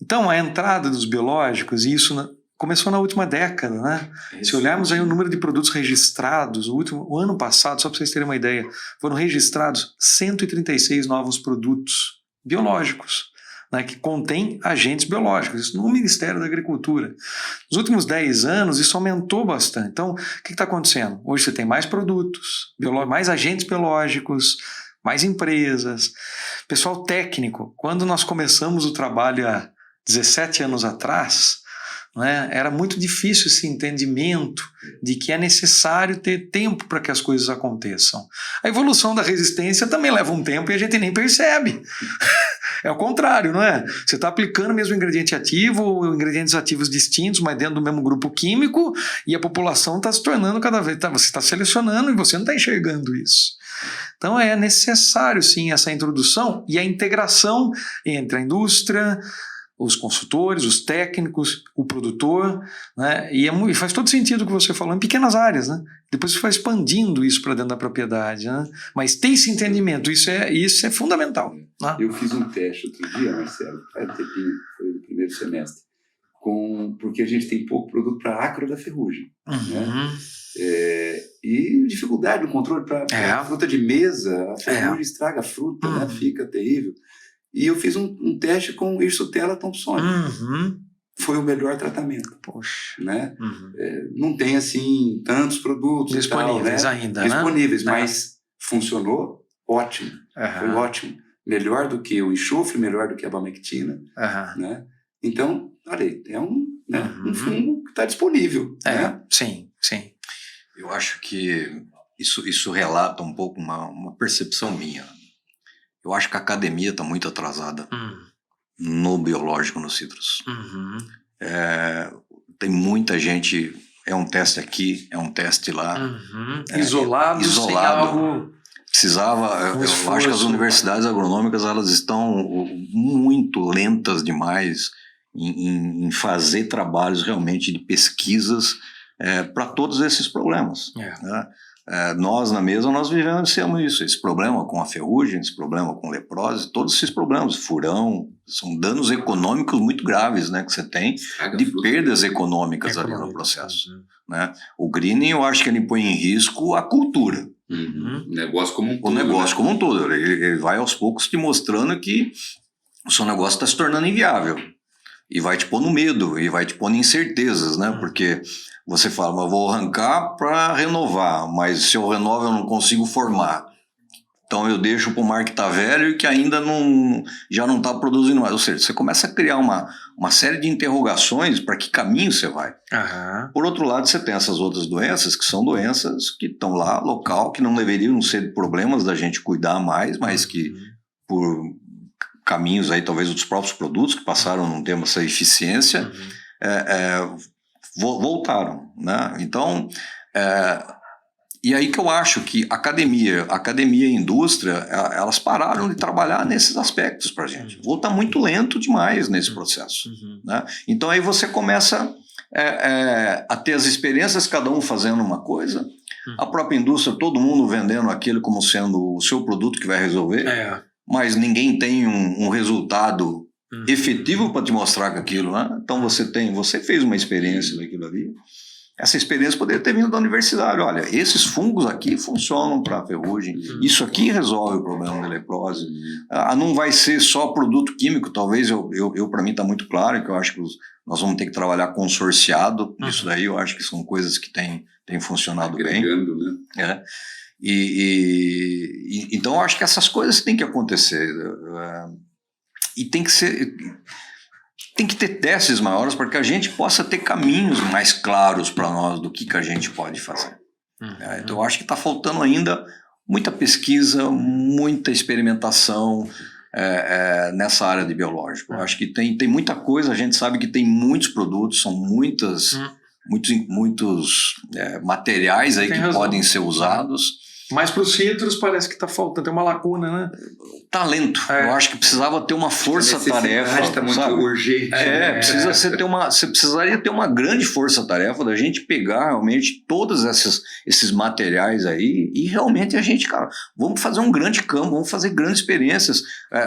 Então, a entrada dos biológicos, e isso começou na última década, né? Se olharmos aí o número de produtos registrados, o ano passado, só para vocês terem uma ideia, foram registrados 136 novos produtos biológicos, né, que contêm agentes biológicos, isso no Ministério da Agricultura. Nos últimos 10 anos, isso aumentou bastante. Então, o que está acontecendo? Hoje você tem mais produtos, mais agentes biológicos, mais empresas, pessoal técnico. Quando nós começamos o trabalho há 17 anos atrás, né, era muito difícil esse entendimento de que é necessário ter tempo para que as coisas aconteçam. A evolução da resistência também leva um tempo e a gente nem percebe. É o contrário, não é? Você está aplicando o mesmo ingrediente ativo ou ingredientes ativos distintos, mas dentro do mesmo grupo químico, e a população está se tornando cada vez... Você está selecionando e você não está enxergando isso. Então é necessário, sim, essa introdução e a integração entre a indústria, os consultores, os técnicos, o produtor, né? E faz todo sentido o que você falou, em pequenas áreas, né? Depois você vai expandindo isso para dentro da propriedade, né? Mas ter esse entendimento, isso é fundamental, né? Eu fiz um teste outro dia, Marcelo, faz um tempinho, foi no primeiro semestre, porque a gente tem pouco produto para acro da ferrugem, né? E dificuldade no controle para fruta de mesa, a ferrugem estraga a fruta, né? Fica terrível. E eu fiz um teste com Hirsutella Thompsoni. Foi o melhor tratamento. Poxa. Né? Não tem, assim, tantos produtos disponíveis tal, né? ainda, disponíveis, né? Mas funcionou ótimo. Foi ótimo. Melhor do que o enxofre, melhor do que a abamectina. Né? Então, olha aí, é um fungo que está disponível. Né? Sim, sim. Eu acho que isso relata um pouco uma percepção minha. Eu acho que a academia está muito atrasada no biológico, nos citros. Tem muita gente, é um teste aqui, é um teste lá. Isolado. Sem algo... Precisava, eu acho que as universidades agronômicas elas estão muito lentas demais em fazer trabalhos realmente de pesquisas para todos esses problemas. Né? Nós na mesa nós vivenciamos isso, esse problema com a ferrugem, esse problema com leprose, todos esses problemas, furão, são danos econômicos muito graves, né, que você tem de perdas econômicas ali no processo. Né? O greening eu acho que ele põe em risco a cultura. O negócio como um todo. O negócio como um todo, ele vai aos poucos te mostrando que o seu negócio está se tornando inviável e vai te pôr no medo e vai te pôr em incertezas, né, porque você fala, mas vou arrancar para renovar, mas se eu renovo eu não consigo formar. Então eu deixo para o mar que está velho e que ainda já não está produzindo mais. Ou seja, você começa a criar uma série de interrogações para que caminho você vai. Por outro lado, você tem essas outras doenças, que são doenças que estão lá, local, que não deveriam ser problemas da gente cuidar mais, mas que por caminhos aí, talvez dos próprios produtos que passaram a não ter essa eficiência, voltaram, né? Então, e aí que eu acho que academia e indústria, elas pararam de trabalhar nesses aspectos para a gente. Ou está muito lento demais nesse processo. Né? Então aí você começa a ter as experiências, cada um fazendo uma coisa, a própria indústria, todo mundo vendendo aquilo como sendo o seu produto que vai resolver, mas ninguém tem um resultado efetivo para te mostrar com aquilo, né? Então você fez uma experiência daquilo ali. Essa experiência poderia ter vindo da universidade. Olha, esses fungos aqui funcionam para ferrugem. Isso aqui resolve o problema da leprose. Não vai ser só produto químico. Talvez para mim está muito claro que eu acho que nós vamos ter que trabalhar consorciado. Isso daí eu acho que são coisas que têm funcionado bem. Né? Então eu acho que essas coisas têm que acontecer. E tem que ter testes maiores para que a gente possa ter caminhos mais claros para nós do que a gente pode fazer. Então eu acho que está faltando ainda muita pesquisa, muita experimentação nessa área de biológico. Eu acho que tem muita coisa, a gente sabe que tem muitos produtos, são muitos materiais aí Tem que razão. podem ser usados. Mas para os citros parece que está faltando, tem uma lacuna, né? Talento. Eu acho que precisava ter uma força-tarefa. Está muito urgente. Você precisaria ter uma grande força-tarefa da gente pegar realmente todos esses materiais aí e realmente a gente, cara, vamos fazer um grande campo, vamos fazer grandes experiências.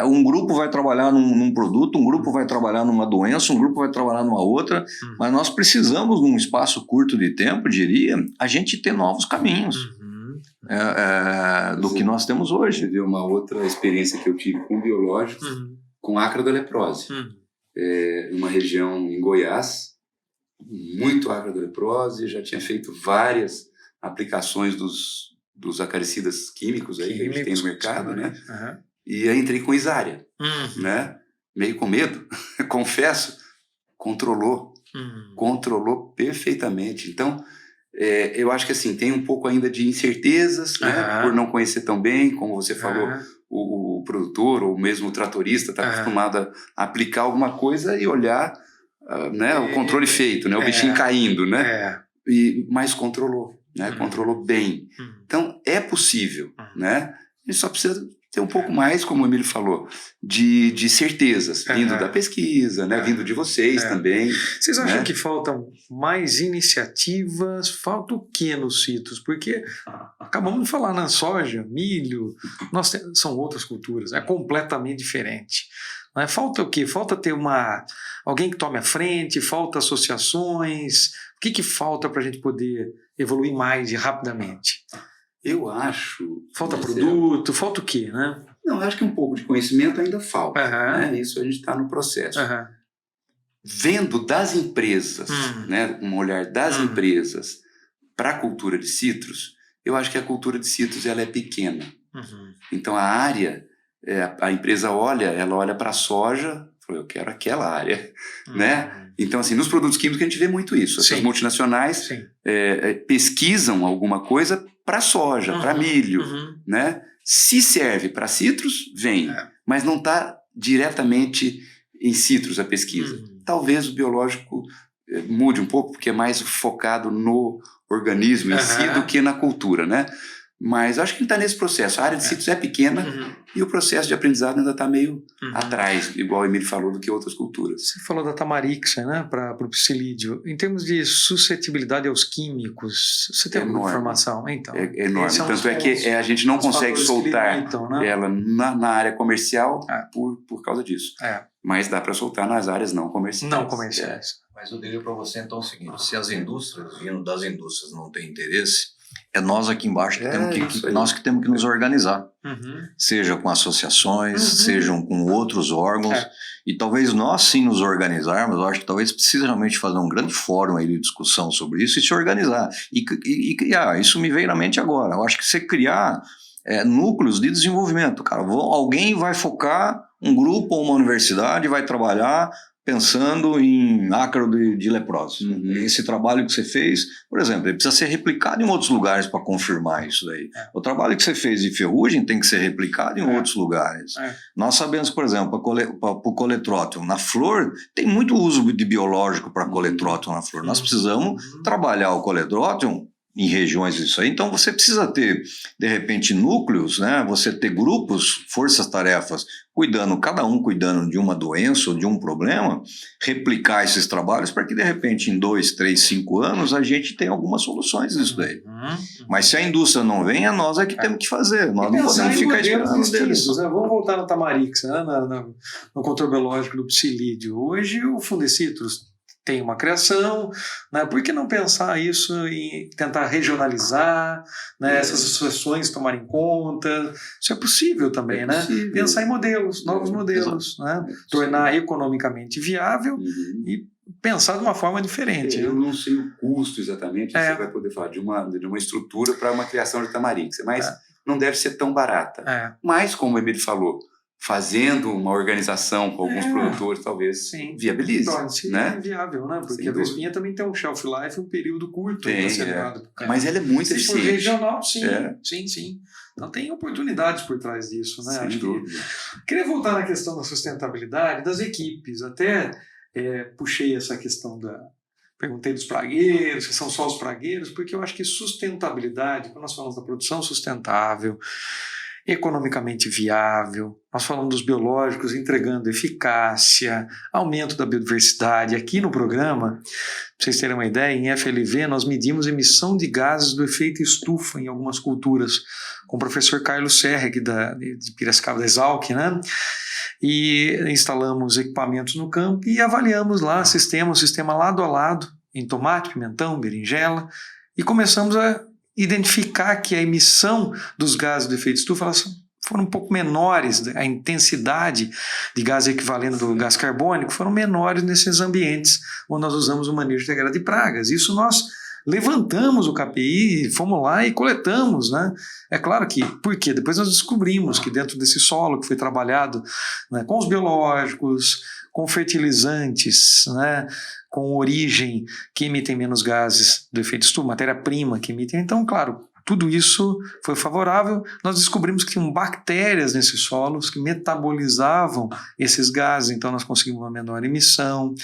Um grupo vai trabalhar num produto, um grupo vai trabalhar numa doença, um grupo vai trabalhar numa outra, mas nós precisamos, num espaço curto de tempo, diria, a gente ter novos caminhos. Do que nós temos hoje. Tive uma outra experiência que eu tive com biológicos, com acra da leprose. Uma região em Goiás, muito acra da leprose, já tinha feito várias aplicações dos acaricidas químicos aí que a gente tem no mercado, né? E aí entrei com Isária, né? Meio com medo, confesso, controlou perfeitamente. Então, eu acho que assim, tem um pouco ainda de incertezas, né, por não conhecer tão bem, como você falou, o produtor ou mesmo o tratorista está acostumado a aplicar alguma coisa e olhar né, o controle feito, né, o bichinho caindo, né, mas controlou, né, controlou bem. Então é possível, né, a gente só precisa ter um pouco mais, como o Emílio falou, de certezas, vindo da pesquisa, né, vindo de vocês também. Vocês acham que faltam mais iniciativas? Falta o que nos sítios? Porque acabamos de falar na soja, milho, são outras culturas, é completamente diferente. Falta o quê? Falta ter alguém que tome a frente, falta associações. O que falta para a gente poder evoluir mais e rapidamente? Eu acho... Falta produto, falta o quê, né? Não, eu acho que um pouco de conhecimento ainda falta, né? Isso a gente está no processo. Vendo das empresas, né, um olhar das empresas para a cultura de citros, eu acho que a cultura de citros ela é pequena. Então a área, a empresa olha para a soja, fala, eu quero aquela área, né? Então, assim, nos produtos químicos a gente vê muito isso. Essas multinacionais pesquisam alguma coisa para soja, para milho, né? Se serve para citros, vem, mas não está diretamente em citros a pesquisa. Talvez o biológico mude um pouco, porque é mais focado no organismo em si do que na cultura, né? Mas acho que está nesse processo. A área de citros é pequena e o processo de aprendizado ainda está meio atrás, igual o Emílio falou, do que outras culturas. Você falou da tamarixa, né, para o psilídeo. Em termos de suscetibilidade aos químicos, você tem alguma informação? Então, é enorme. Tanto é que a gente não consegue soltar ela na área comercial por causa disso. Mas dá para soltar nas áreas não comerciais. Não comerciais. Mas eu diria para você então o seguinte, se as indústrias, vindo das indústrias, não têm interesse, é nós aqui embaixo que temos que nos organizar, seja com associações, sejam com outros órgãos, e talvez nós sim nos organizarmos. Eu acho que talvez precise realmente fazer um grande fórum aí de discussão sobre isso e se organizar, e criar, isso me veio na mente agora, eu acho que você criar núcleos de desenvolvimento, cara, alguém vai focar, um grupo ou uma universidade vai trabalhar pensando em ácaro de leprose. Esse trabalho que você fez, por exemplo, ele precisa ser replicado em outros lugares para confirmar isso daí. O trabalho que você fez de ferrugem tem que ser replicado em outros lugares. Nós sabemos, por exemplo, para o coletrótilo na flor, tem muito uso de biológico para coletrótilo na flor. Nós precisamos trabalhar o coletrótilo em regiões disso aí. Então você precisa ter, de repente, núcleos, né? Você ter grupos, forças-tarefas, cada um cuidando de uma doença ou de um problema, replicar esses trabalhos para que, de repente, em 2, 3, 5 anos, a gente tenha algumas soluções disso daí. Mas se a indústria não vem, é nós que temos que fazer. Nós não podemos ficar esperando deles. Né? Vamos voltar no tamarix, né? No controle biológico do psilídeo. Hoje, o Fundecitrus tem uma criação, né? Por que não pensar isso e tentar regionalizar, né? Essas associações tomarem conta? Isso é possível também, né? Pensar em modelos, novos modelos, né? Tornar economicamente viável e pensar de uma forma diferente. Eu não sei o custo exatamente, você vai poder falar de uma estrutura para uma criação de tamarix, mas não deve ser tão barata. Mas, como o Emílio falou, fazendo uma organização com alguns produtores, talvez viabilize. Torne-se viável, né? Porque a Vespinha também tem um shelf life, um período curto para ser levado. Mas ela é muito eficiente. Se for regional, sim. Então tem oportunidades por trás disso, né? Sem dúvida. Queria voltar na questão da sustentabilidade das equipes. Até puxei essa questão perguntei dos pragueiros, que são só os pragueiros, porque eu acho que sustentabilidade, quando nós falamos da produção sustentável, economicamente viável, nós falamos dos biológicos entregando eficácia, aumento da biodiversidade. Aqui no programa, para vocês terem uma ideia, em FLV nós medimos emissão de gases do efeito estufa em algumas culturas, com o professor Carlos Serreg, de Piracicaba, da Exalc, né? E instalamos equipamentos no campo e avaliamos lá o sistema lado a lado, em tomate, pimentão, berinjela, e começamos a identificar que a emissão dos gases do efeito estufa elas foram um pouco menores, a intensidade de gás equivalente do gás carbônico foram menores nesses ambientes onde nós usamos o manejo integrado de pragas. Isso nós levantamos o KPI, fomos lá e coletamos, né? É claro que, por quê? Depois nós descobrimos que dentro desse solo que foi trabalhado, né, com os biológicos, com fertilizantes, né, com origem que emitem menos gases do efeito estufa, matéria-prima que emitem, então, claro, tudo isso foi favorável. Nós descobrimos que tinham bactérias nesses solos que metabolizavam esses gases, então nós conseguimos uma menor emissão,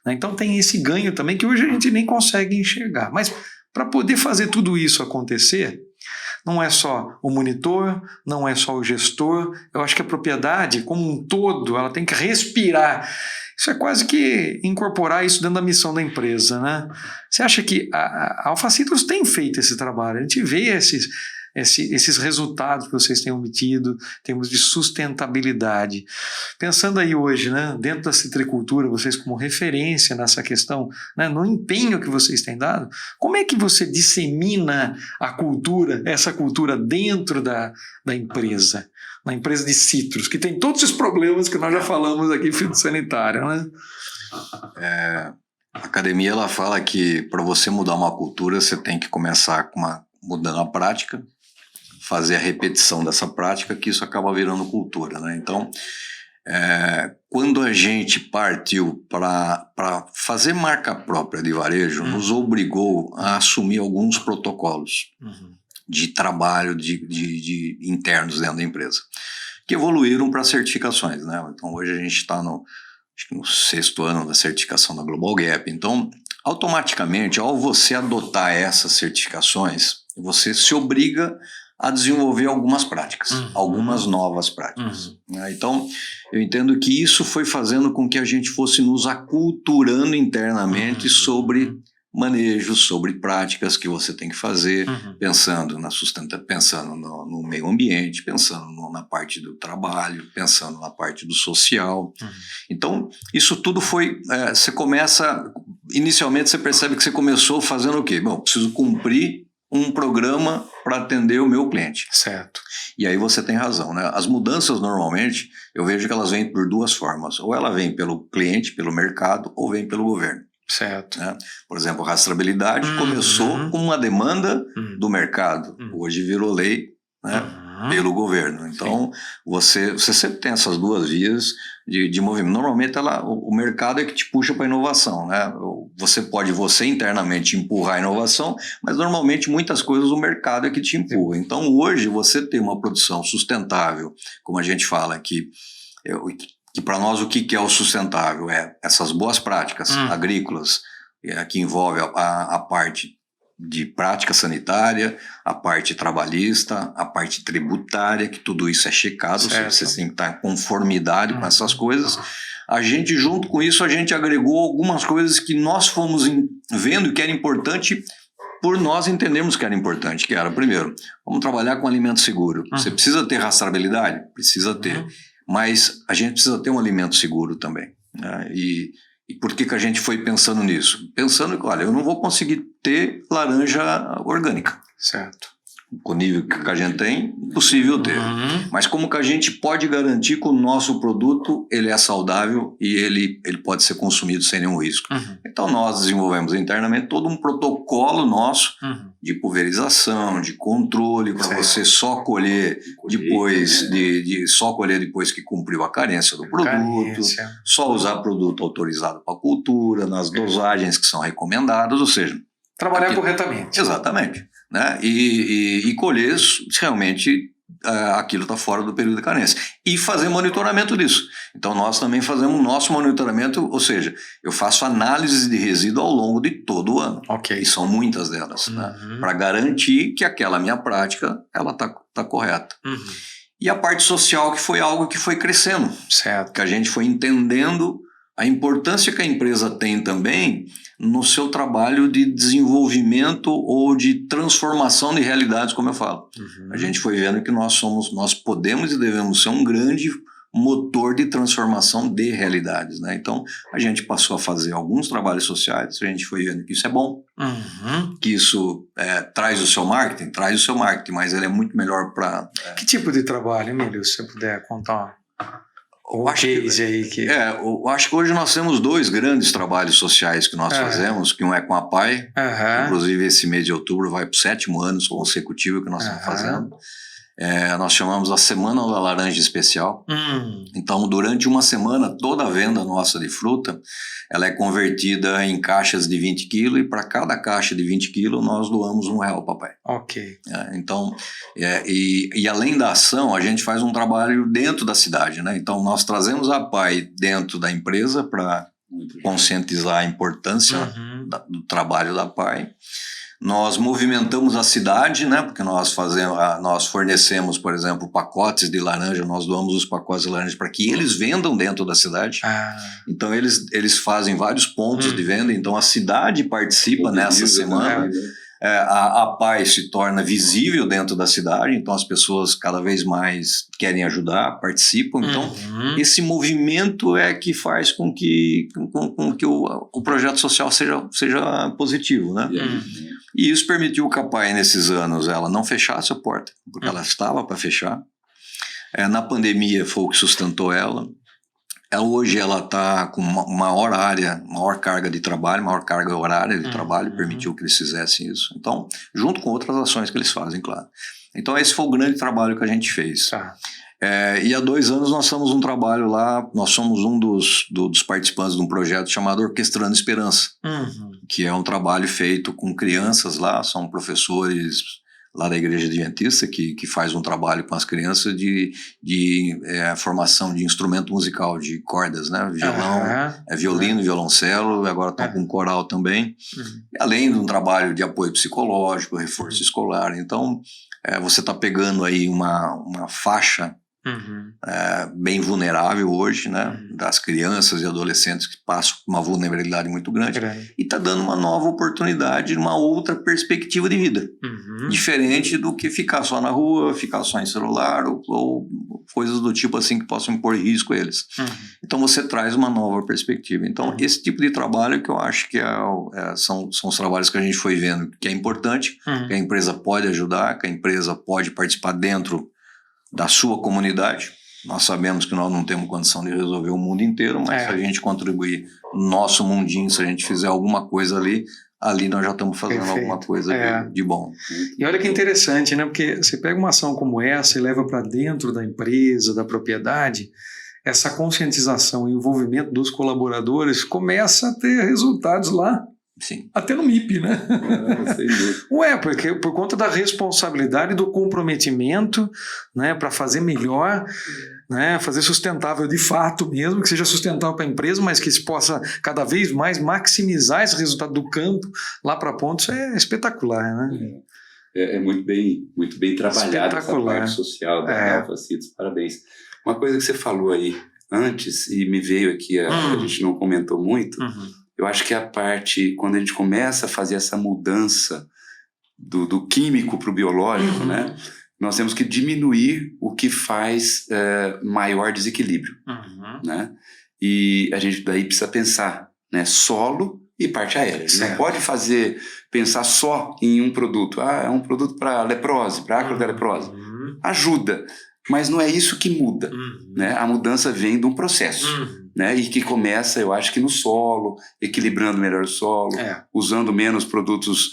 né? Então tem esse ganho também que hoje a gente nem consegue enxergar. Mas para poder fazer tudo isso acontecer, não é só o monitor, não é só o gestor, eu acho que a propriedade como um todo, ela tem que respirar. Isso é quase que incorporar isso dentro da missão da empresa, né? Você acha que a Alpha Citrus tem feito esse trabalho? A gente vê esses resultados que vocês têm obtido em termos de sustentabilidade. Pensando aí hoje, né, dentro da citricultura, vocês como referência nessa questão, né, no empenho que vocês têm dado, como é que você dissemina essa cultura dentro da empresa? Na empresa de citros, que tem todos esses problemas que nós já falamos aqui, fitossanitária, né? A academia ela fala que para você mudar uma cultura, você tem que começar mudando a prática, fazer a repetição dessa prática, que isso acaba virando cultura, né? Então, quando a gente partiu para fazer marca própria de varejo, nos obrigou a assumir alguns protocolos de trabalho de internos dentro da empresa, que evoluíram para certificações, né? Então hoje a gente está no 6º ano da certificação da Global Gap. Então, automaticamente, ao você adotar essas certificações, você se obriga a desenvolver algumas práticas, algumas novas práticas. Né? Então, eu entendo que isso foi fazendo com que a gente fosse nos aculturando internamente sobre manejo, sobre práticas que você tem que fazer, pensando pensando no meio ambiente, pensando na parte do trabalho, pensando na parte do social. Então, isso tudo foi... você começa... Inicialmente, você percebe que você começou fazendo o quê? Bom, preciso cumprir um programa para atender o meu cliente. Certo. E aí você tem razão, né? As mudanças, normalmente, eu vejo que elas vêm por duas formas. Ou ela vem pelo cliente, pelo mercado, ou vem pelo governo. Certo. Né? Por exemplo, a rastreabilidade começou com uma demanda do mercado. Hoje virou lei, né, pelo governo. Então, você sempre tem essas duas vias de movimento. Normalmente, o mercado é que te puxa para a inovação. Né? Você internamente empurrar a inovação, mas normalmente muitas coisas o mercado é que te empurra. Então, hoje, você tem uma produção sustentável, como a gente fala aqui, que para nós o que é o sustentável? É essas boas práticas agrícolas, que envolve a parte de prática sanitária, a parte trabalhista, a parte tributária, que tudo isso é checado, você tem que estar em conformidade com essas coisas. A gente, junto com isso, a gente agregou algumas coisas que nós fomos vendo que era importante por nós entendermos que era importante, que era, primeiro, vamos trabalhar com alimento seguro. Você precisa ter rastreabilidade? Precisa ter. Mas a gente precisa ter um alimento seguro também. Né? E por que a gente foi pensando nisso? Pensando que, olha, eu não vou conseguir ter laranja orgânica. Certo. com o nível que a gente tem, possível ter. Mas como que a gente pode garantir que o nosso produto ele é saudável e ele pode ser consumido sem nenhum risco? Então nós desenvolvemos internamente todo um protocolo nosso de pulverização, de controle, para você só colher depois só colher depois que cumpriu a carência do produto, só usar produto autorizado para cultura, nas dosagens que são recomendadas, ou seja, trabalhar corretamente. Exatamente. Né? E colher realmente aquilo está fora do período de carência. E fazer monitoramento disso. Então nós também fazemos o nosso monitoramento, ou seja, eu faço análise de resíduo ao longo de todo o ano. E são muitas delas. Né? Para garantir que aquela minha prática ela tá correta. E a parte social, que foi algo que foi crescendo. Certo. Que a gente foi entendendo a importância que a empresa tem também no seu trabalho de desenvolvimento ou de transformação de realidades, como eu falo. A gente foi vendo que nós podemos e devemos ser um grande motor de transformação de realidades, né? Então, a gente passou a fazer alguns trabalhos sociais, a gente foi vendo que isso é bom, que isso traz o seu marketing, mas ele é muito melhor para... Que tipo de trabalho, Emílio, se você puder contar? Eu acho que hoje nós temos 2 grandes trabalhos sociais que nós fazemos, que um é com a PAI, inclusive esse mês de outubro vai para o 7º ano consecutivo que nós estamos fazendo. Nós chamamos a Semana da Laranja Especial. Então, durante uma semana, toda a venda nossa de fruta, ela é convertida em caixas de 20 quilos e para cada caixa de 20 quilos nós doamos R$1, papai. Então, e além da ação, a gente faz um trabalho dentro da cidade, né? Então, nós trazemos a PAI dentro da empresa para conscientizar a importância do trabalho da PAI. Nós movimentamos a cidade, né? Porque nós fornecemos, por exemplo, pacotes de laranja, nós doamos os pacotes de laranja para que eles vendam dentro da cidade. Então eles fazem vários pontos de venda, então a cidade participa nessa semana. A PAI se torna visível dentro da cidade, então as pessoas cada vez mais querem ajudar, participam. Então, esse movimento é que faz com que o projeto social seja positivo, né? E isso permitiu que a PAI, nesses anos, ela não fechasse a porta, porque ela estava para fechar. Na pandemia foi o que sustentou ela. Hoje ela está com maior carga de trabalho, maior carga horária de trabalho, permitiu que eles fizessem isso. Então, junto com outras ações que eles fazem, claro. Então, esse foi o grande trabalho que a gente fez. E há 2 anos nós fizemos um trabalho lá, nós somos um dos participantes de um projeto chamado Orquestrando Esperança, que é um trabalho feito com crianças lá, são professores lá da Igreja Adventista, que faz um trabalho com as crianças de formação de instrumento musical, de cordas, né? Violino, violoncelo, agora estão com coral também, além de um trabalho de apoio psicológico, reforço escolar. Então, você está pegando aí uma faixa bem vulnerável hoje, né? Das crianças e adolescentes que passam por uma vulnerabilidade muito grande e está dando uma nova oportunidade, uma outra perspectiva de vida, diferente do que ficar só na rua, ficar só em celular ou coisas do tipo assim que possam impor risco a eles. Então você traz uma nova perspectiva. Então esse tipo de trabalho que eu acho que são os trabalhos que a gente foi vendo que é importante, que a empresa pode ajudar, que a empresa pode participar dentro da sua comunidade. Nós sabemos que nós não temos condição de resolver o mundo inteiro, mas se a gente contribuir no nosso mundinho, se a gente fizer alguma coisa ali nós já estamos fazendo alguma coisa de bom. E olha que interessante, né? Porque você pega uma ação como essa e leva para dentro da empresa, da propriedade, essa conscientização e envolvimento dos colaboradores começa a ter resultados lá. Sim. Até no MIP, né? Porque por conta da responsabilidade e do comprometimento, né, para fazer melhor, né, fazer sustentável de fato mesmo, que seja sustentável para a empresa, mas que se possa cada vez mais maximizar esse resultado do campo lá para pontos, é espetacular, né? É muito bem trabalhado essa parte social da Alpha Seeds, parabéns. Uma coisa que você falou aí antes e me veio aqui, a gente não comentou muito, eu acho que a parte, quando a gente começa a fazer essa mudança do químico para o biológico, né, nós temos que diminuir o que faz maior desequilíbrio. Né? E a gente daí precisa pensar, né, solo e parte aérea. Certo. Não pode pensar só em um produto. É um produto para leprose, para acro da leprose. Ajuda, mas não é isso que muda. Né? A mudança vem de um processo. Né? E que começa, eu acho que no solo, equilibrando melhor o solo, usando menos produtos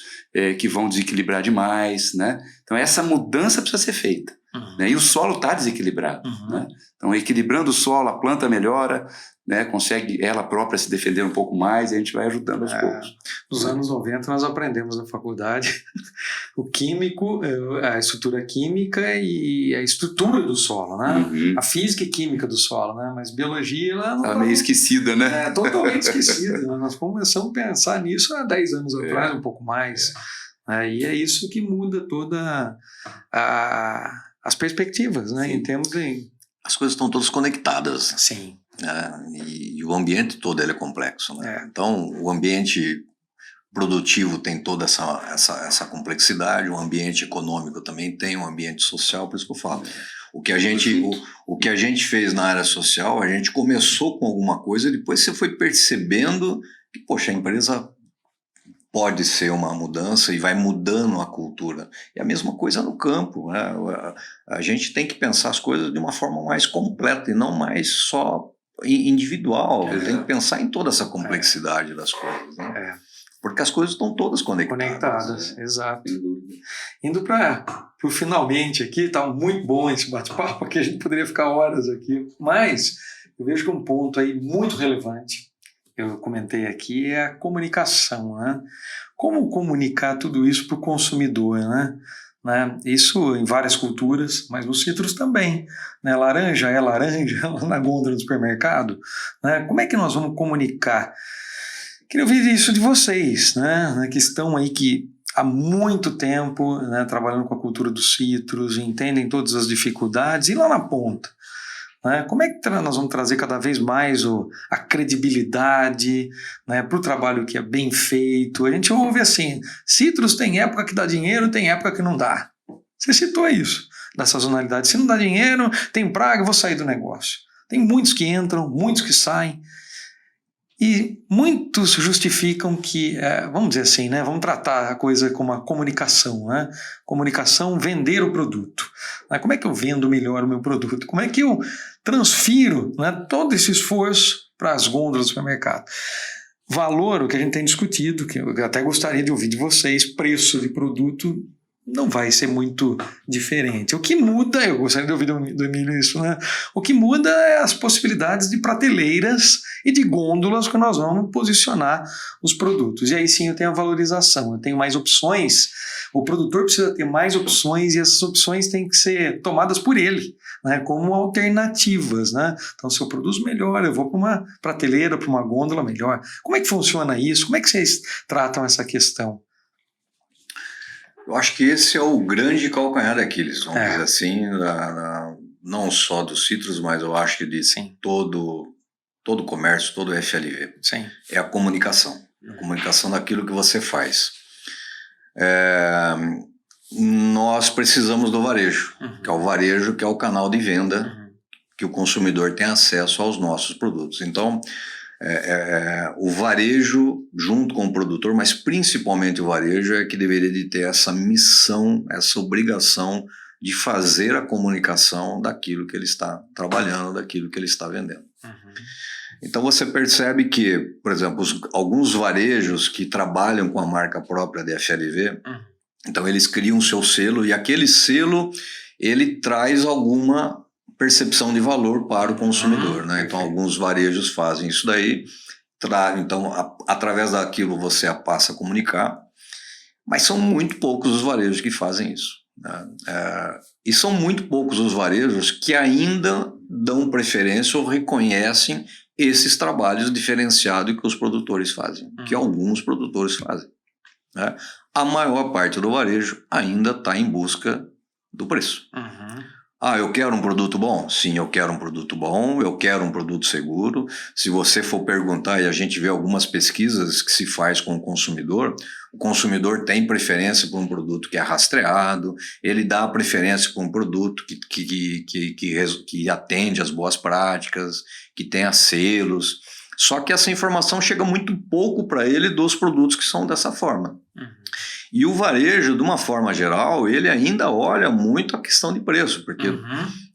que vão desequilibrar demais. Né? Então essa mudança precisa ser feita. Né? E o solo está desequilibrado. Né? Então equilibrando o solo, a planta melhora, né, consegue ela própria se defender um pouco mais e a gente vai ajudando aos poucos. Nos anos 90 nós aprendemos na faculdade o químico, a estrutura química e a estrutura do solo, né? A física e química do solo, né? Mas biologia ela não tá meio esquecida, né? Totalmente esquecida. Nós começamos a pensar nisso há 10 anos atrás, um pouco mais. E é isso que muda toda as perspectivas, né? Em termos de... As coisas estão todas conectadas. Sim. E o ambiente todo ele é complexo, né? Então o ambiente produtivo tem toda essa complexidade, o ambiente econômico também tem, o ambiente social, por isso que eu falo. O que a gente fez na área social, a gente começou com alguma coisa, depois você foi percebendo que, poxa, a empresa pode ser uma mudança e vai mudando a cultura. E a mesma coisa no campo, né? A gente tem que pensar as coisas de uma forma mais completa e não mais só individual. Tem que pensar em toda essa complexidade das coisas, né? Porque as coisas estão todas conectadas. Exato. Indo para o finalmente aqui, está muito bom esse bate-papo, porque a gente poderia ficar horas aqui, mas eu vejo que um ponto aí muito relevante, eu comentei aqui, é a comunicação, né? Como comunicar tudo isso para o consumidor, né? Isso em várias culturas, mas nos citros também, né? Laranja é laranja lá na gôndola do supermercado, né? Como é que nós vamos comunicar? Queria ouvir isso de vocês, né? Que estão aí há muito tempo, né, trabalhando com a cultura dos citros, entendem todas as dificuldades, e lá na ponta, né? Como é que nós vamos trazer cada vez mais a credibilidade, né, para o trabalho que é bem feito? A gente ouve assim, citros tem época que dá dinheiro, tem época que não dá. Você citou isso, da sazonalidade. Se não dá dinheiro, tem praga, eu vou sair do negócio. Tem muitos que entram, muitos que saem, e muitos justificam que, vamos dizer assim, né, vamos tratar a coisa como uma comunicação, né? Comunicação, vender o produto. Né? Como é que eu vendo melhor o meu produto? Como é que eu transfiro, né, todo esse esforço para as gôndolas do supermercado? Valor, o que a gente tem discutido, que eu até gostaria de ouvir de vocês, preço de produto não vai ser muito diferente. O que muda, eu gostaria de ouvir do Emílio isso, né? O que muda é as possibilidades de prateleiras e de gôndolas que nós vamos posicionar os produtos. E aí sim eu tenho a valorização, eu tenho mais opções, o produtor precisa ter mais opções e essas opções têm que ser tomadas por ele, né, como alternativas, né? Então, se eu produzo melhor, eu vou para uma prateleira, para uma gôndola melhor. Como é que funciona isso? Como é que vocês tratam essa questão? Eu acho que esse é o grande calcanhar daqueles, vamos dizer assim, não só dos citros, mas eu acho que de todo o comércio, todo o FLV. Sim. É a comunicação. A comunicação daquilo que você faz. Nós precisamos do varejo, que é o varejo, que é o canal de venda, que o consumidor tem acesso aos nossos produtos. Então, o varejo junto com o produtor, mas principalmente o varejo é que deveria de ter essa missão, essa obrigação de fazer a comunicação daquilo que ele está trabalhando, daquilo que ele está vendendo. Então você percebe que, por exemplo, alguns varejos que trabalham com a marca própria da FLV, então eles criam o seu selo e aquele selo ele traz alguma percepção de valor para o consumidor, né? Então alguns varejos fazem isso daí, então através daquilo você passa a comunicar, mas são muito poucos os varejos que fazem isso, né? E são muito poucos os varejos que ainda dão preferência ou reconhecem esses trabalhos diferenciados que os produtores fazem, que alguns produtores fazem, né? A maior parte do varejo ainda está em busca do preço. Eu quero um produto bom? Sim, eu quero um produto bom, eu quero um produto seguro. Se você for perguntar, e a gente vê algumas pesquisas que se faz com o consumidor tem preferência por um produto que é rastreado, ele dá preferência por um produto que atende às boas práticas, que tenha selos. Só que essa informação chega muito pouco para ele dos produtos que são dessa forma. E o varejo, de uma forma geral, ele ainda olha muito a questão de preço, porque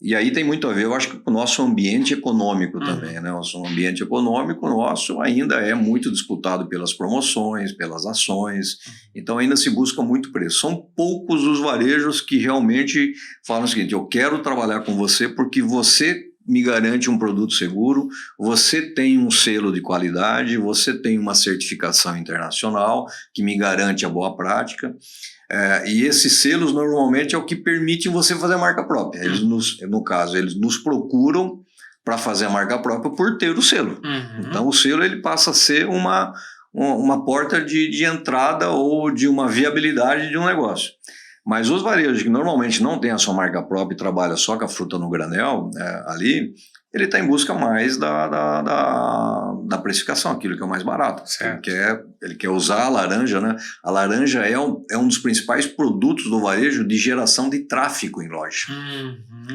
e aí tem muito a ver, eu acho que com o nosso ambiente econômico também, né? O nosso ambiente econômico nosso ainda é muito disputado pelas promoções, pelas ações, então ainda se busca muito preço. São poucos os varejos que realmente falam o seguinte: eu quero trabalhar com você porque você me garante um produto seguro, você tem um selo de qualidade, você tem uma certificação internacional que me garante a boa prática. E esses selos normalmente é o que permite você fazer a marca própria. Eles no caso, eles nos procuram para fazer a marca própria por ter o selo. Então o selo ele passa a ser uma porta de entrada ou de uma viabilidade de um negócio. Mas os varejos que normalmente não têm a sua marca própria e trabalham só com a fruta no granel, ali, ele está em busca mais da precificação, aquilo que é o mais barato. Ele quer usar a laranja, né? A laranja é um dos principais produtos do varejo de geração de tráfego em loja.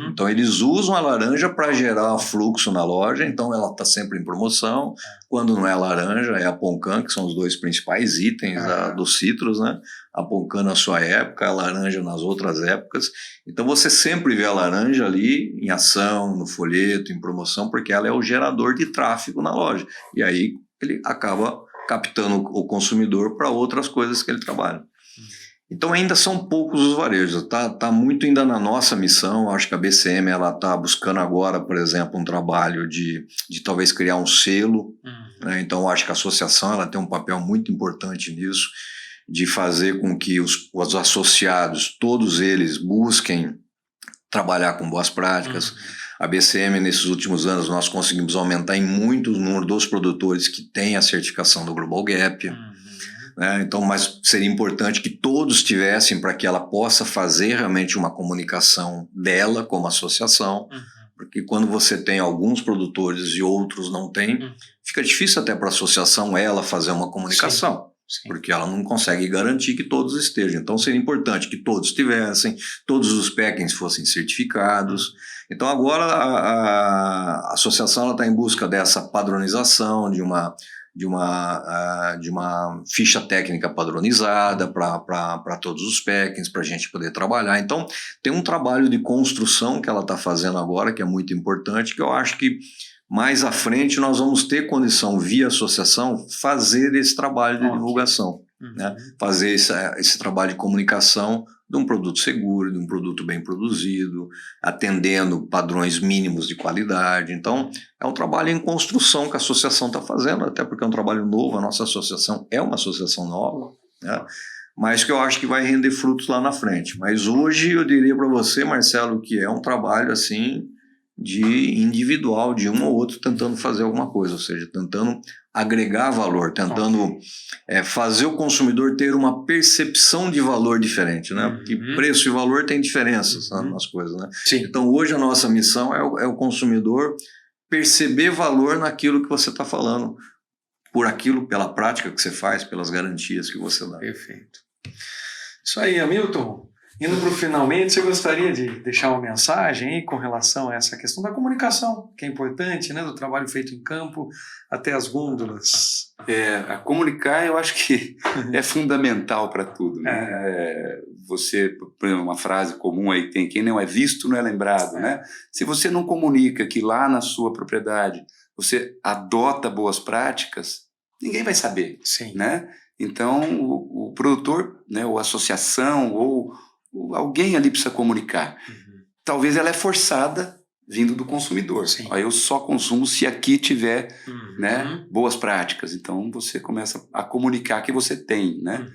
Então eles usam a laranja para gerar fluxo na loja, então ela está sempre em promoção. Quando não é a laranja, é a Poncã, que são os dois principais itens dos citros, né? A Poncã na sua época, a laranja nas outras épocas. Então você sempre vê a laranja ali em ação, no folheto, em promoção, porque ela é o gerador de tráfego na loja. E aí ele acaba captando o consumidor para outras coisas que ele trabalha. Então ainda são poucos os varejos, tá muito ainda na nossa missão. Acho que a BCM está buscando agora, por exemplo, um trabalho de talvez criar um selo, né? Então acho que a associação ela tem um papel muito importante nisso, de fazer com que os associados, todos eles, busquem trabalhar com boas práticas. A BCM, nesses últimos anos, nós conseguimos aumentar em muito o número dos produtores que têm a certificação do Global Gap. Né? Então, mas seria importante que todos tivessem, para que ela possa fazer realmente uma comunicação dela como associação, porque quando você tem alguns produtores e outros não têm, fica difícil até para a associação ela fazer uma comunicação. Sim. Porque ela não consegue garantir que todos estejam. Então seria importante que todos tivessem, todos os packings fossem certificados. Então agora a associação está em busca dessa padronização, de uma ficha técnica padronizada para todos os packings, para a gente poder trabalhar. Então tem um trabalho de construção que ela está fazendo agora, que é muito importante, que eu acho que mais à frente nós vamos ter condição, via associação, fazer esse trabalho de divulgação, né? Fazer esse trabalho de comunicação de um produto seguro, de um produto bem produzido, atendendo padrões mínimos de qualidade. Então, é um trabalho em construção que a associação está fazendo, até porque é um trabalho novo, a nossa associação é uma associação nova, né? Mas que eu acho que vai render frutos lá na frente. Mas hoje eu diria para você, Marcelo, que é um trabalho assim de individual, de um ou outro tentando fazer alguma coisa, ou seja, tentando agregar valor, tentando fazer o consumidor ter uma percepção de valor diferente, né? Porque preço e valor tem diferenças nas coisas, né? Sim. Então hoje a nossa missão é o consumidor perceber valor naquilo que você está falando, por aquilo, pela prática que você faz, pelas garantias que você dá. Perfeito. Isso aí, Hamilton. Indo para o finalmente, você gostaria de deixar uma mensagem aí com relação a essa questão da comunicação, que é importante, né, do trabalho feito em campo até as gôndolas? A comunicar, eu acho que é fundamental para tudo, né? Você, por exemplo, uma frase comum aí tem: quem não é visto não é lembrado, né? Se você não comunica que lá na sua propriedade você adota boas práticas, ninguém vai saber, né? Então o produtor, né, ou a associação ou alguém ali precisa comunicar. Talvez ela é forçada vindo do consumidor. Eu só consumo se aqui tiver né, boas práticas. Então você começa a comunicar que você tem, né?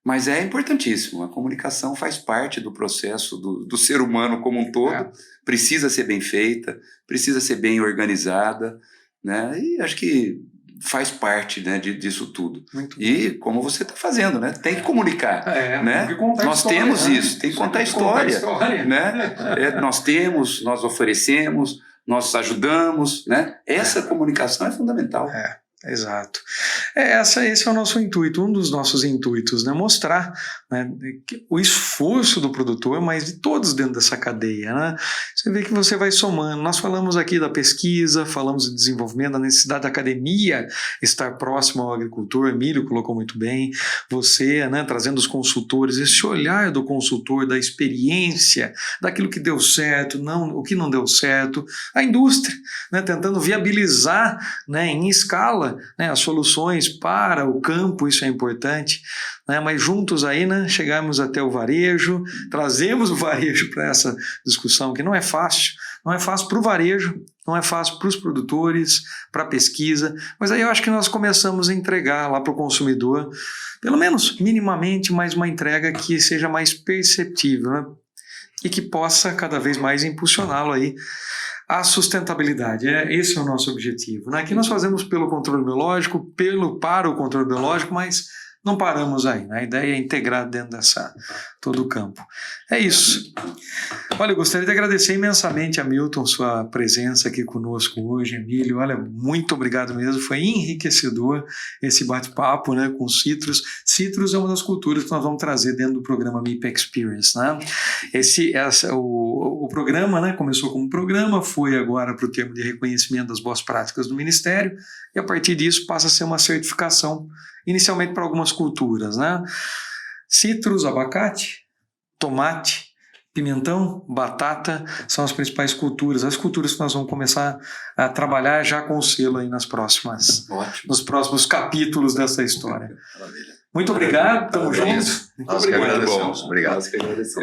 Mas é importantíssimo. A comunicação faz parte do processo do ser humano como um todo. Precisa ser bem feita, precisa ser bem organizada, né? E acho que faz parte, né, disso tudo. E como você está fazendo, né? Tem que comunicar, né? Tem que contar nós história, temos isso, tem que contar a história, né? Nós oferecemos, nós ajudamos, né? Essa comunicação é fundamental. Exato. Esse é o nosso intuito, um dos nossos intuitos, né? Mostrar, né, o esforço do produtor, mas de todos dentro dessa cadeia, né? Você vê que você vai somando. Nós falamos aqui da pesquisa, falamos de desenvolvimento, da necessidade da academia estar próximo ao agricultor. Emílio colocou muito bem. Você, né, trazendo os consultores, esse olhar do consultor, da experiência, daquilo que deu certo, o que não deu certo. A indústria, né, tentando viabilizar, né, em escala, né, as soluções para o campo, isso é importante, né, mas juntos aí, né, chegamos até o varejo, trazemos o varejo para essa discussão que não é fácil para o varejo, não é fácil para os produtores, para a pesquisa, mas aí eu acho que nós começamos a entregar lá para o consumidor, pelo menos minimamente, mais uma entrega que seja mais perceptível, né, e que possa cada vez mais impulsioná-lo aí a sustentabilidade. Esse é o nosso objetivo, né? Aqui nós fazemos pelo controle biológico, para o controle biológico, mas não paramos aí, né? A ideia é integrar dentro todo o campo. É isso. Olha, eu gostaria de agradecer imensamente a Milton, sua presença aqui conosco hoje, Emílio. Olha, muito obrigado mesmo, foi enriquecedor esse bate-papo, né, com Citrus. Citrus é uma das culturas que nós vamos trazer dentro do programa MIP Experience, né? O programa, né, começou como programa, foi agora para o termo de reconhecimento das boas práticas do Ministério, e a partir disso passa a ser uma certificação, inicialmente para algumas culturas, né? Citrus, abacate, tomate, pimentão, batata são as principais culturas, as culturas que nós vamos começar a trabalhar já com o selo aí nos próximos capítulos dessa história. Maravilha. Muito obrigado, estamos juntos. Nós que agradecemos. Obrigado.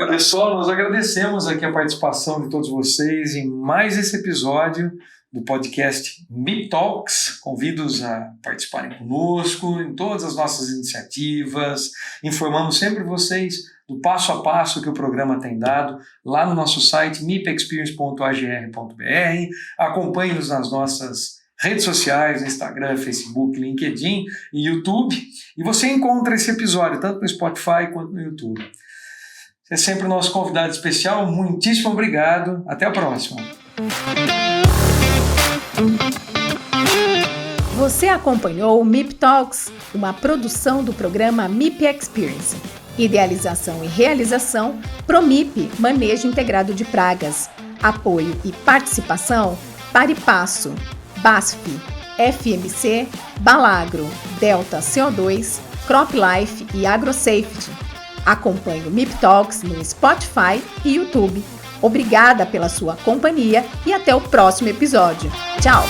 Pessoal, nós agradecemos aqui a participação de todos vocês em mais esse episódio do podcast MIP Talks. Convido-os a participarem conosco em todas as nossas iniciativas. Informamos sempre vocês do passo a passo que o programa tem dado lá no nosso site mipexperience.agr.br. Acompanhe-nos nas nossas redes sociais, Instagram, Facebook, LinkedIn e YouTube. E você encontra esse episódio tanto no Spotify quanto no YouTube. Você é sempre o nosso convidado especial. Muitíssimo obrigado. Até a próxima. Você acompanhou o MIP Talks, uma produção do programa MIP Experience. Idealização e realização, Promip, Manejo Integrado de Pragas. Apoio e participação, Paripasso, BASF, FMC, Balagro, Delta CO2, CropLife e AgroSafety. Acompanhe o MIP Talks no Spotify e YouTube. Obrigada pela sua companhia e até o próximo episódio. Tchau!